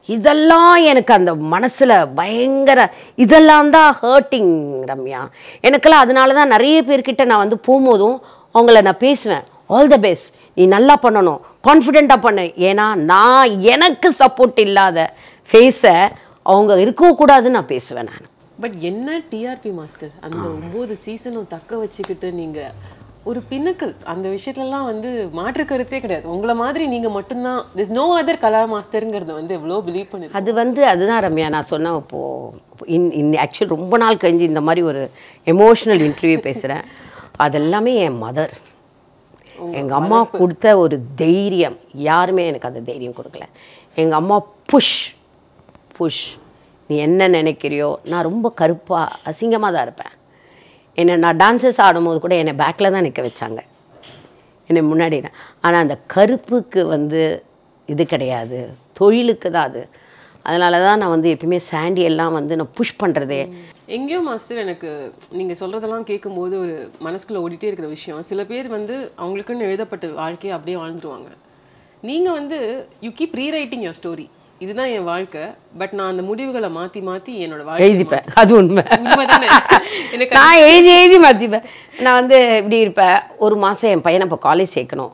இதெல்லாம் எனக்கு அந்த மனசில் பயங்கர இதெல்லாம் தான் ஹர்ட்டிங் ரம்யா. எனக்கெல்லாம் அதனால தான் நிறைய பேர்கிட்ட நான் வந்து போகும்போதும் அவங்கள நான் பேசுவேன், ஆல் த பெஸ்ட், நீ நல்லா பண்ணணும், கான்ஃபிடெண்ட்டாக பண்ணு. ஏன்னா நான் எனக்கு சப்போர்ட் இல்லாத ஃபேஸை அவங்க இருக்கவும் கூடாதுன்னு நான் பேசுவேன் நான். பட் என்ன டிஆர்பி மாஸ்டர் அந்த 9 சீசனும் தக்க வச்சுக்கிட்டு நீங்கள் ஒரு பின்னக்கல் அந்த விஷயத்துலலாம் வந்து மாற்று கருத்தே கிடையாது. உங்களை மாதிரி நீங்கள் மட்டும்தான், திஸ் நோ அதர் கலா மாஸ்டருங்கிறது வந்து எவ்வளோ பிலீவ் பண்ணி அதுதான் ரம்யா நான் சொன்னேன். இப்போது ஆக்சுவலி ரொம்ப நாள் கழிஞ்சு இந்த மாதிரி ஒரு எமோஷ்னல் இன்டர்வியூ பேசுகிறேன். அதெல்லாமே என் மதர், எங்கள் அம்மா கொடுத்த ஒரு தைரியம். யாருமே எனக்கு அந்த தைரியம் கொடுக்கல. எங்கள் அம்மா புஷ் நீ என்ன நினைக்கிறியோ. நான் ரொம்ப கருப்பாக அசிங்கமாக தான் இருப்பேன். நான் டான்ஸஸ் ஆடும்போது கூட என்னை பேக்கில் தான் நிற்க வச்சாங்க, என்னை முன்னாடி. ஆனால் அந்த கருப்புக்கு வந்து இது கிடையாது, தொழிலுக்கு தான் அது. அதனால தான் நான் வந்து எப்பயுமே சாண்டி எல்லாம் வந்து நான் புஷ் பண்ணுறதே. எங்கேயோ மாஸ்டர் எனக்கு நீங்கள் சொல்கிறதெல்லாம் கேட்கும்போது ஒரு மனசுக்குள்ளே ஓடிட்டே இருக்கிற விஷயம், சில பேர் வந்து அவங்களுக்குன்னு எழுதப்பட்ட வாழ்க்கையை அப்படியே வாழ்ந்துருவாங்க. நீங்கள் வந்து you keep rewriting your story. இதுதான் என் வாழ்க்கை, பட் நான் அந்த முடிவுகளை மாற்றி என்னோட வாழ்க்கை எழுதிப்பேன். அது உண்மைதானே? எனக்கு நான் எழுதி மாற்றிப்பேன். நான் வந்து இப்படி இருப்பேன். ஒரு மாதம் என் பையனை இப்போ காலேஜ் சேர்க்கணும்,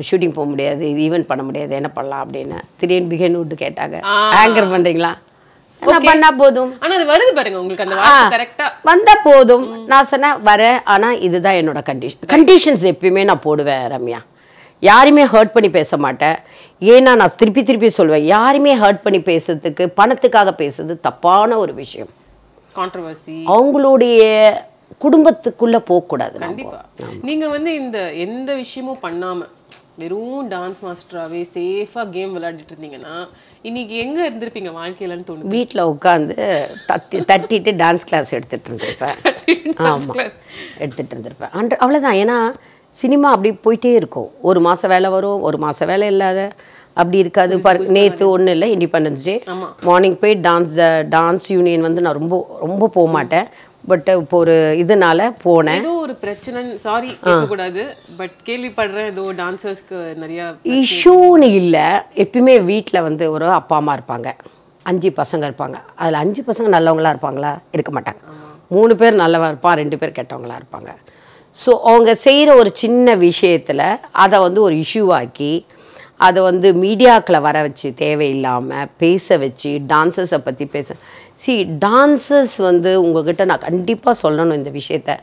ஷூட்டிங் போக முடியாது, இது ஈவெண்ட் பண்ண முடியாது, என்ன பண்ணலாம் அப்படின்னு திடீர்னு பிகன் விட்டு கேட்டாங்க, ஆங்கர் பண்ணுறீங்களா? பண்ணா போதும். ஆனா அது வருது பாருங்க உங்களுக்கு, அந்த வார்த்தை கரெக்டா வந்தா போதும். நான் சொன்னேன் வரேன், ஆனா இதுதான் என்னோட கண்டிஷன்ஸ் எப்பயுமே நான் போடுவேன் ரம்யா. யாருமே ஹர்ட் பண்ணி பேச மாட்டேன். ஏன்னா நான் திருப்பி சொல்லுவேன், யாருமே ஹர்ட் பண்ணி பேசுறதுக்கு, பணத்துக்காக பேசுறது தப்பான ஒரு விஷயம். கான்ட்ரோவர்சி அவங்களுடைய குடும்பத்துக்குள்ள போகக்கூடாது. கண்டிப்பா நீங்க வந்து இந்த எந்த விஷயமும் பண்ணாம வெறும் டான்ஸ் மாஸ்டராகவே சேஃபாக கேம் விளையாடிட்டு இருந்தீங்கன்னா இன்னைக்கு எங்கே இருந்திருப்பீங்க வாழ்க்கையிலன்னு தோணுது. வீட்டில் உட்காந்து தட்டிட்டு டான்ஸ் கிளாஸ் எடுத்துகிட்டு இருந்திருப்பேன். ஆமாம், எடுத்துகிட்டு இருந்திருப்பேன். அவ்வளோதான். ஏன்னா சினிமா அப்படி போயிட்டே இருக்கும். ஒரு மாதம் வேலை வரும், ஒரு மாதம் வேலை இல்லாத அப்படி இருக்காது. நேற்று ஒன்றும் இல்லை, இண்டிபெண்டன்ஸ் டே மார்னிங் போய் டான்ஸ் யூனியன் வந்து நான் ரொம்ப போக மாட்டேன். பட் இப்போ ஒரு இதனால போனேன். ஏதோ ஒரு பிரச்சனை, சாரி கேட்கக்கூடாது, பட் கேள்விப்படுறேன் ஏதோ டான்சர்ஸ்க்கு நிறைய இஷ்யூன்னு இல்லை. எப்பயுமே வீட்டில் வந்து ஒரு அப்பா அம்மா இருப்பாங்க, 5 பசங்க இருப்பாங்க. அதில் 5 பசங்க நல்லவங்களா இருப்பாங்களா? இருக்க மாட்டாங்க. 3 பேர் நல்லவா இருப்பான், 2 பேர் கெட்டவங்களா இருப்பாங்க. ஸோ அவங்க செய்கிற ஒரு சின்ன விஷயத்தில் அதை வந்து ஒரு இஷ்யூ ஆக்கி அதை வந்து மீடியாக்களை வர வச்சு தேவையில்லாமல் பேச வச்சு டான்ஸர்ஸை பற்றி டான்ஸர்ஸ் வந்து உங்கள்கிட்ட நான் கண்டிப்பாக சொல்லணும் இந்த விஷயத்த.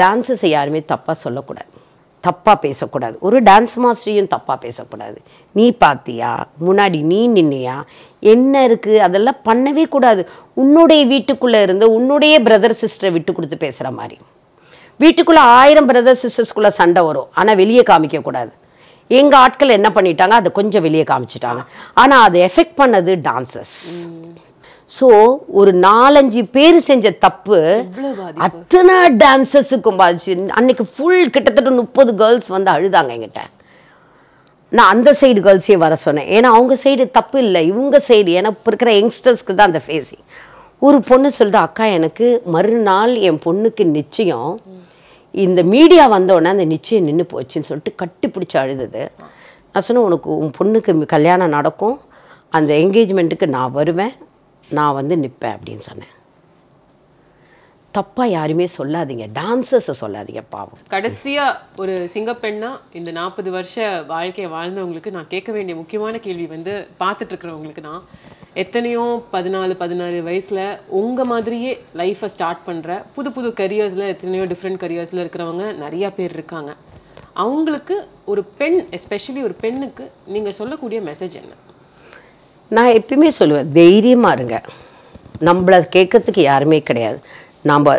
டான்ஸர்ஸை யாருமே தப்பாக சொல்லக்கூடாது, தப்பாக பேசக்கூடாது. ஒரு டான்ஸ் மாஸ்டரையும் தப்பாக பேசக்கூடாது. நீ பார்த்தியா, முன்னாடி நீ நின்னியா, என்ன இருக்குது, அதெல்லாம் பண்ணவே கூடாது. உன்னுடைய வீட்டுக்குள்ளே இருந்து உன்னுடைய பிரதர் சிஸ்டரை விட்டு கொடுத்து பேசுகிற மாதிரி. வீட்டுக்குள்ளே 1000 பிரதர் சிஸ்டர்ஸ்குள்ளே சண்டை வரும், ஆனால் வெளியே காமிக்கக்கூடாது. எங்கள் ஆட்கள் என்ன பண்ணிட்டாங்க, அதை கொஞ்சம் வெளியே காமிச்சிட்டாங்க. ஆனால் அதை எஃபெக்ட் பண்ணது டான்சர்ஸ். ஸோ ஒரு 4-5 பேர் செஞ்ச தப்பு அத்தனை டான்சர்ஸுக்கும் பாதிச்சு. அன்னைக்கு ஃபுல் கிட்டத்தட்ட 30 கேர்ள்ஸ் வந்து அழுதாங்க என்கிட்ட. நான் அந்த சைடு கேர்ள்ஸே வர சொன்னேன், ஏன்னா அவங்க சைடு தப்பு இல்லை, இவங்க சைடு. ஏன்னா இப்போ இருக்கிற யங்ஸ்டர்ஸ்க்கு தான் அந்த ஃபேஸிங். ஒரு பொண்ணு சொல்லுது, அக்கா எனக்கு மறுநாள் என் பொண்ணுக்கு நிச்சயம், இந்த மீடியா வந்தோடனே அந்த நிச்சயம் நின்று போச்சுன்னு சொல்லிட்டு கட்டி பிடிச்சி அழுதுது. நான் சொன்னேன், உனக்கு உன் பொண்ணுக்கு கல்யாணம் நடக்கும், அந்த என்கேஜ்மெண்ட்டுக்கு நான் வருவேன், நான் வந்து நிற்பேன் அப்படின்னு சொன்னேன். தப்பாக யாருமே சொல்லாதீங்க, டான்ஸர்ஸை சொல்லாதீங்க பாவம். கடைசியாக ஒரு சிங்கப்பெண்ணா இந்த 40 வருஷ வாழ்க்கையை வாழ்ந்தவங்களுக்கு நான் கேட்க வேண்டிய முக்கியமான கேள்வி வந்து, பார்த்துட்டு இருக்கிறவங்களுக்கு தான், எத்தனையோ 14-16 வயசில் உங்கள் மாதிரியே லைஃப்பை ஸ்டார்ட் பண்ணுற புது கரியர்ஸில், எத்தனையோ டிஃப்ரெண்ட் கரியர்ஸில் இருக்கிறவங்க நிறையா பேர் இருக்காங்க. அவங்களுக்கு ஒரு பெண், எஸ்பெஷலி ஒரு பெண்ணுக்கு நீங்கள் சொல்லக்கூடிய மெசேஜ் என்ன? நான் எப்பயுமே சொல்லுவேன், தைரியமாக இருங்க. நம்மளை கேட்கறதுக்கு யாருமே கிடையாது. நம்ம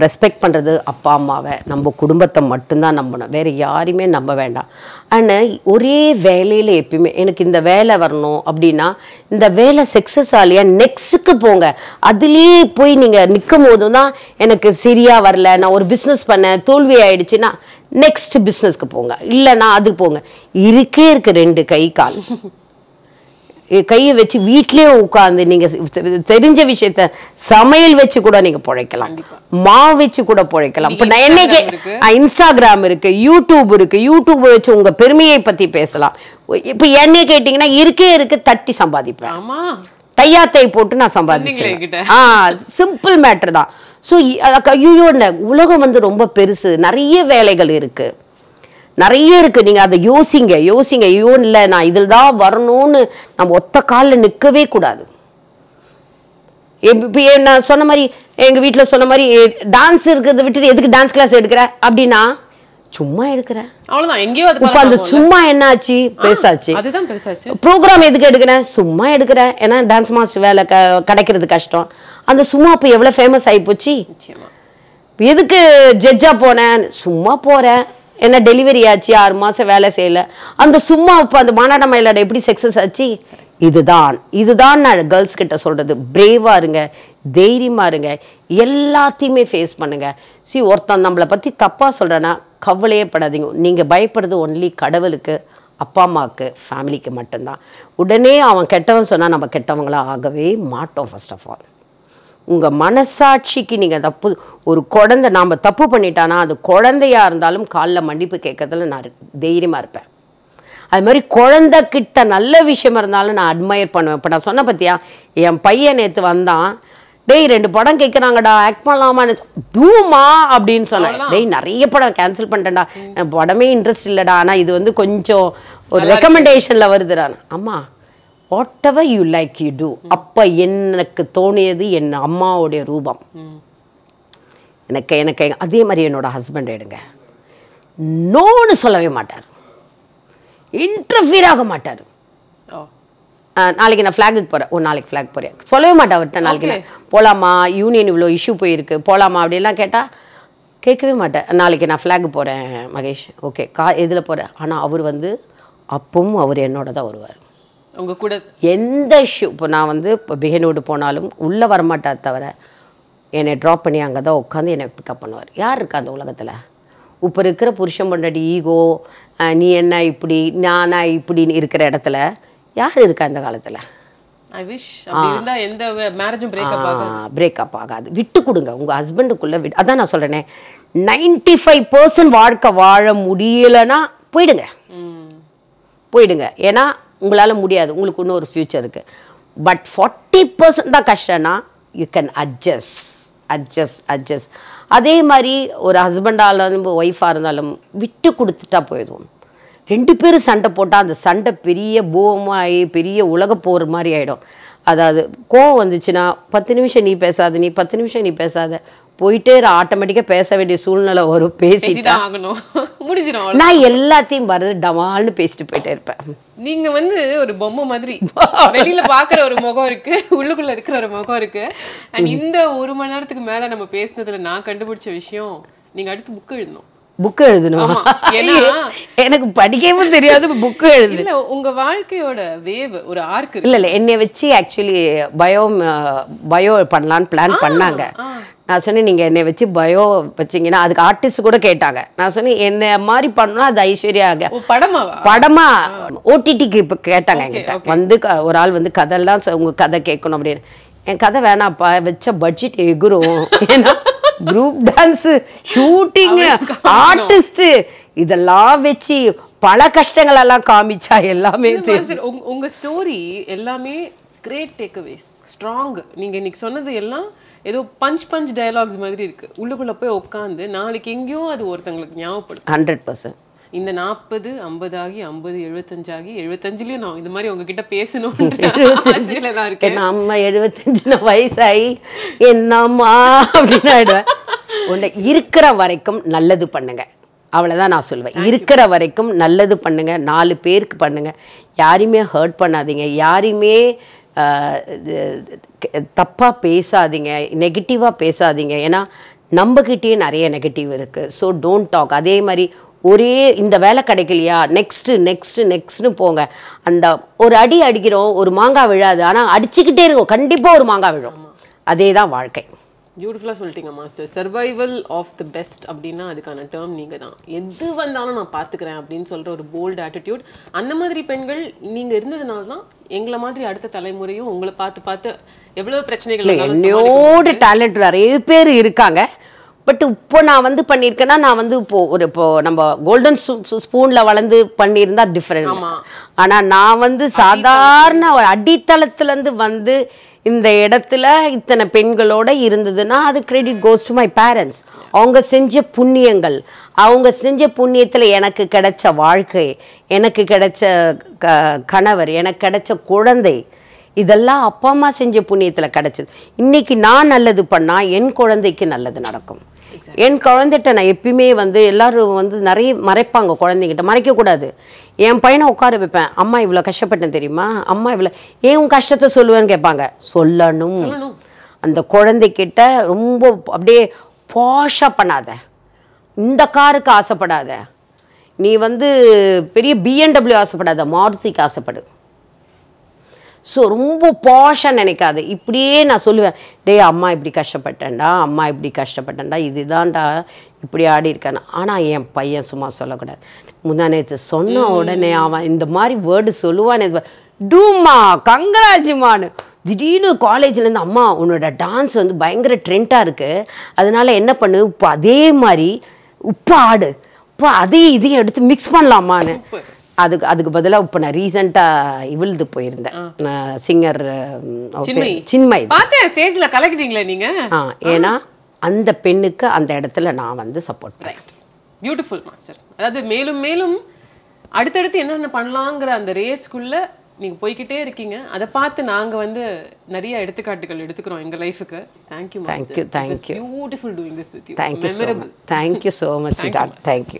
ரெஸ்பெக்ட் பண்ணுறது அப்பா அம்மாவை, நம்ம குடும்பத்தை மட்டும்தான் நம்பணும், வேறு யாரையுமே நம்ப வேண்டாம். ஆனால் ஒரே வேலையில் எப்பயுமே எனக்கு இந்த வேலை வரணும் அப்படின்னா, இந்த வேலை சக்ஸஸ் ஆகலையா நெக்ஸ்ட்டுக்கு போங்க. அதுலேயே போய் நீங்கள் நிற்கும் போதும் தான் எனக்கு சரியாக வரல, நான் ஒரு பிஸ்னஸ் பண்ணேன் தோல்வி ஆகிடுச்சுன்னா நெக்ஸ்ட் பிஸ்னஸ்க்கு போங்க, இல்லைன்னா அதுக்கு போங்க. இருக்கே இருக்கு 2 கை கால், கையை வச்சு வீட்லேயே உட்காந்து நீங்கள் தெரிஞ்ச விஷயத்த சமையல் வச்சு கூட நீங்கள் பிழைக்கலாம், மாவு வச்சு கூட பிழைக்கலாம். இப்போ நான் என்னைக்கு இன்ஸ்டாகிராம் இருக்குது, யூடியூப் இருக்குது, யூடியூப் வச்சு உங்கள் பெருமையை பற்றி பேசலாம். இப்போ என்ன கேட்டிங்கன்னா இருக்கே இருக்கு, தட்டி சம்பாதிப்பேன், தையாத்தை போட்டு நான் சம்பாதிச்சேன். சிம்பிள் மேட்ரு தான். ஸோ ஐயோ உலகம் வந்து ரொம்ப பெருசு, நிறைய வேலைகள் இருக்குது, நிறைய இருக்குது. நீங்கள் அதை யோசிங்க. ஐயோ இல்லை நான் இதில் தான் வரணும்னு நம்ம ஒத்த காலில் நிற்கவே கூடாது. இப்போ நான் சொன்ன மாதிரி, எங்கள் வீட்டில் சொன்ன மாதிரி, டான்ஸ் இருக்கிறத விட்டுட்டு எதுக்கு டான்ஸ் கிளாஸ் எடுக்கிற அப்படின்னா, சும்மா எடுக்கிறேன் அவ்வளோதான். எங்கேயோ இப்போ அந்த சும்மா என்னாச்சு, பேசாச்சு. ப்ரோக்ராம் எதுக்கு எடுக்கிறேன், சும்மா எடுக்கிறேன். ஏன்னா டான்ஸ் மாஸ்டர் வேலை கிடைக்கிறது கஷ்டம். அந்த சும்மா இப்போ எவ்வளோ ஃபேமஸ் ஆகி போச்சு. எதுக்கு ஜட்ஜாக போனேன், சும்மா போகிறேன். என்ன டெலிவரி ஆச்சு, 6 மாதம் வேலை செய்யலை. அந்த சும்மா இப்போ அந்த மாநாட மயிலாட எப்படி சக்ஸஸ் ஆச்சு? இதுதான் நான் கேர்ள்ஸ் கிட்ட சொல்கிறது. பிரேவாக இருங்க, தைரியமாக இருங்க, எல்லாத்தையுமே ஃபேஸ் பண்ணுங்கள். ஒருத்தன் நம்மளை பற்றி தப்பாக சொல்கிறேன்னா கவலையே படாதீங்க. நீங்கள் பயப்படுறது ஒன்லி கடவுளுக்கு, அப்பா அம்மாவுக்கு, ஃபேமிலிக்கு மட்டும்தான். உடனே அவன் கெட்டவன் சொன்னால் நம்ம கெட்டவங்களாக ஆகவே மாட்டோம். ஃபர்ஸ்ட் ஆஃப் ஆல் உங்கள் மனசாட்சிக்கு நீங்கள் ஒரு குழந்தை நாம் தப்பு பண்ணிட்டானா அது குழந்தையாக இருந்தாலும் காலில் மன்னிப்பு கேட்கறதுல நான் தைரியமாக இருப்பேன். அது மாதிரி குழந்தைக்கிட்ட நல்ல விஷயமா இருந்தாலும் நான் அட்மையர் பண்ணுவேன். இப்போ நான் சொன்ன பற்றியா, என் பையன் நேற்று வந்தான், டேய் 2 படம் கேட்குறாங்கடா, ஆக்ட் பண்ணலாமான்னு, டூமா அப்படின்னு சொன்னேன். டேய் நிறைய படம் கேன்சல் பண்ணிட்டேன்டா, படமே இன்ட்ரெஸ்ட் இல்லைடா, ஆனால் இது வந்து கொஞ்சம் ஒரு ரெக்கமெண்டேஷனில் வருதுடா. அம்மா whatever you like you do. அப்போ எனக்கு தோணியது என் அம்மாவுடைய ரூபம். எனக்கு அதே மாதிரி என்னோட ஹஸ்பண்ட் எடுங்க, நோன்னு சொல்லவே மாட்டார், இன்டர்ஃபியர் ஆக மாட்டார். நாளைக்கு நான் ஃப்ளாகுக்கு போகிறேன், நாளைக்கு ஃப்ளாக் போகிறேன் சொல்லவே மாட்டேன் அவர்கிட்ட. நாளைக்கு நான் போகலாமா, யூனியன் இவ்வளோ இஷ்யூ போயிருக்கு போகலாமா அப்படிலாம் கேட்டால் கேட்கவே மாட்டேன். நாளைக்கு நான் ஃப்ளாக் போகிறேன் மகேஷ், ஓகே எதில் போகிறேன். ஆனால் அவர் வந்து அப்பவும் அவர் என்னோட தான் வருவார். உங்கள் கூட எந்த ஷூ, இப்போ நான் வந்து இப்போ பிஹேனோடு போனாலும் உள்ளே வரமாட்டார் தவிர என்னை ட்ராப் பண்ணி அங்கே தான் உட்காந்து என்னை பிக்கப் பண்ணுவார். யார் இருக்கா அந்த உலகத்தில்? இப்போ இருக்கிற புருஷன் பொண்டாட்டி ஈகோ, நீ என்ன இப்படி நானா இப்படின்னு இருக்கிற இடத்துல யார் இருக்கா இந்த காலத்தில்? ஐ விஷ் அப்படி இருந்தா எந்த மேரேஜும் பிரேக்கப் ஆகாது. விட்டு கொடுங்க உங்கள் ஹஸ்பண்டுக்குள்ளே. அதான் நான் சொல்கிறேனே, 95% வாழ்க்கை வாழ முடியலைன்னா போயிடுங்க. ஏன்னா உங்களால் முடியாது, உங்களுக்கு இன்னும் ஒரு ஃப்யூச்சர் இருக்குது. பட் 40% தான் கஷ்டம்னா யூ கேன் அட்ஜஸ்ட். அதே மாதிரி ஒரு ஹஸ்பண்டாக இருந்தாலும் ஒய்ஃபாக இருந்தாலும் விட்டு கொடுத்துட்டா போயிடும். 2 பேரும் சண்டை போட்டால் அந்த சண்டை பெரிய பூமாகி பெரிய உலக போகிற மாதிரி ஆகிடும். அதாவது கோவம் வந்துச்சுன்னா 10 நிமிஷம் நீ பேசாத, நீ 10 நிமிஷம் நீ பேசாத, போயிட்டே ஆட்டோமேட்டிக்காக பேச வேண்டிய சூழ்நிலை வரும். பேசிட்டு முடிஞ்சிடும். நான் எல்லாத்தையும் வருது டமால்னு பேசிட்டு போயிட்டே இருப்பேன். நீங்க வந்து ஒரு பொம்மை மாதிரி, வெளியில பாக்குற ஒரு முகம் இருக்கு, உள்ளுக்குள்ள இருக்கிற ஒரு முகம் இருக்கு. அண்ட் இந்த 1 மணி நேரத்துக்கு மேல நம்ம பேசுனதுல நான் கண்டுபிடிச்ச விஷயம், நீங்க அடுத்து புக் எழுதணும். எனக்கு படிக்கவும் தெரியாது, புக்கு எழுது. இல்ல உங்க வாழ்க்கையோட வேவ் ஒரு ஆர்க். இல்ல என்னை வச்சு ஆக்சுவலி பயோ பண்ணலான்னு பிளான் பண்ணாங்க. நான் சொன்னேன் நீங்க என்னை வச்சு பயோ வச்சிங்கன்னா அதுக்கு ஆர்டிஸ்ட் கூட கேட்டாங்க. நான் சொன்னேன் என்ன மாதிரி பண்ணணும், அது ஐஸ்வர்யா படமா ஓடிடிக்கு இப்போ கேட்டாங்க என்கிட்ட. வந்து ஒரு ஆள் வந்து கதையெல்லாம் உங்க கதை கேட்கணும் அப்படின்னு. என் கதை வேணாப்பா, வச்ச பட்ஜெட் எகுரும். ஏன்னா குரூப் டான்ஸ், ஷூட்டிங், ஆர்டிஸ்ட் இதெல்லாம் வச்சு பல கஷ்டங்கள் எல்லாம் காமிச்சா எல்லாமே உங்க ஸ்டோரி எல்லாமே கிரேட் டேக்அவேஸ், ஸ்ட்ராங். நீங்க இன்னைக்கு சொன்னது எல்லாம் ஏதோ பஞ்ச் டயலாக்ஸ் மாதிரி இருக்கு. உள்ளுக்குள்ள போய் உட்காந்து நாளைக்கு எங்கேயோ அது ஒருத்தங்களுக்கு ஞாபகப்படுது. 100%. இந்த 40 50 ஆகி 50 75 ஆகி 75லயும் நான் இந்த மாதிரி உங்ககிட்ட பேசணும். நம்ம 75 வயசாகி என்னம்மா அப்படின்னு ஆயிடுவேன். உன்னை இருக்கிற வரைக்கும் நல்லது பண்ணுங்க, அவ்வளோதான் நான் சொல்லுவேன். இருக்கிற வரைக்கும் நல்லது பண்ணுங்க, 4 பேருக்கு பண்ணுங்க, யாரையுமே ஹர்ட் பண்ணாதீங்க, யாரையுமே தப்பாக பேசாதீங்க, நெகட்டிவாக பேசாதீங்க. ஏன்னா நம்மக்கிட்டேயே நிறைய நெகட்டிவ் இருக்குது. So don't talk. அதே மாதிரி ஒரே இந்த வேலை கிடைக்கலையா நெக்ஸ்ட்டு போங்க. அந்த ஒரு அடி அடிக்கிறோம், ஒரு மாங்காய் விழாது, ஆனால் அடிச்சுக்கிட்டே இருக்கும், கண்டிப்பாக ஒரு மாங்காய் விழும். அதே தான் வாழ்க்கை. பியூட்டிஃபுல்லாக சொல்லிட்டீங்க master. Survival of the best அப்படின்னா அதுக்கான டேர்ம் நீங்கள் தான். எது வந்தாலும் நான் பார்த்துக்கிறேன் அப்படின்னு சொல்கிற ஒரு போல்டு ஆட்டிடியூட். அந்த மாதிரி பெண்கள் நீங்கள் இருந்ததுனால தான் எங்களை மாதிரி அடுத்த தலைமுறையும் உங்களை பார்த்து எவ்வளோ பிரச்சனைகள். என்னோட டேலண்ட் நிறைய பேர் இருக்காங்க. பட் இப்போ நான் வந்து பண்ணியிருக்கேன்னா, நான் வந்து இப்போ நம்ம கோல்டன் ஸ்பூனில் வளர்ந்து பண்ணியிருந்தா டிஃப்ரெண்ட். ஆனால் நான் வந்து சாதாரண ஒரு அடித்தளத்துலேருந்து வந்து இந்த இடத்துல இத்தனை பெண்களோட இருந்ததுன்னா அது credit goes to my parents. அவங்க செஞ்ச புண்ணியங்கள், அவங்க செஞ்ச புண்ணியத்தில் எனக்கு கிடைச்ச வாழ்க்கை, எனக்கு கிடைச்ச கணவர், எனக்கு கிடைச்ச குழந்தை, இதெல்லாம் அப்பா அம்மா செஞ்ச புண்ணியத்தில் கிடைச்சது. இன்னைக்கு நான் நல்லது பண்ணால் என் குழந்தைக்கு நல்லது நடக்கும். என் குழந்தைகிட்ட நான் எப்பயுமே வந்து எல்லாரும் வந்து நிறைய மறைப்பாங்க, குழந்தைங்கிட்ட மறைக்கக்கூடாது. என் பையனை உட்கார வைப்பேன், அம்மா இவ்வளோ கஷ்டப்பட்டேன் தெரியுமா, அம்மா இவ்வளோ, ஏன் உன் கஷ்டத்தை சொல்லுவேன்னு கேட்பாங்க. சொல்லணும். அந்த குழந்தைகிட்ட ரொம்ப அப்படியே பாஷாக பண்ணாத, இந்த காருக்கு ஆசைப்படாத, நீ வந்து பெரிய BMW ஆசைப்படாத, மாருதிக்கு ஆசைப்படு. ஸோ ரொம்ப பாஷாக நினைக்காது. இப்படியே நான் சொல்லுவேன், டே அம்மா இப்படி கஷ்டப்பட்டேன்டா, இதுதான்டா இப்படி ஆடி இருக்கானு. ஆனால் என் பையன் சும்மா சொல்லக்கூடாது. முந்தானேத்து சொன்ன உடனே அவன் இந்த மாதிரி வேர்டு சொல்லுவான், டூமா கங்கராஜுமான்னு. திடீர்னு காலேஜ்லேருந்து, அம்மா உன்னோட டான்ஸ் வந்து பயங்கர ட்ரெண்டாக இருக்குது, அதனால என்ன பண்ணு, இப்போ அதே மாதிரி இப்போ ஆடு, இப்போ அதையும் இதையும் எடுத்து மிக்ஸ் பண்ணலாமான்னு. அதுக்கு பதிலாக இப்போ நான் ரீசெண்டாக இவிழ்ந்து போயிருந்தேன், சிங்கர் சின்மை பார்த்தேன், ஸ்டேஜில் கலக்கிட்டீங்களே நீங்கள். ஏன்னா அந்த பெண்ணுக்கு அந்த இடத்துல நான் வந்து சப்போர்ட் பண்ணேன். Beautiful master. அதாவது மேலும் மேலும் அடுத்தடுத்து என்னென்ன பண்ணலாங்கிற அந்த ரேஸ்க்குள்ளே நீங்கள் போய்கிட்டே இருக்கீங்க. அதை பார்த்து நாங்கள் வந்து நிறைய எடுத்துக்காட்டுகள் எடுத்துக்கிறோம் எங்கள் லைஃபுக்கு. Thank you. Beautiful doing this with you. Thank you so much. Thank you.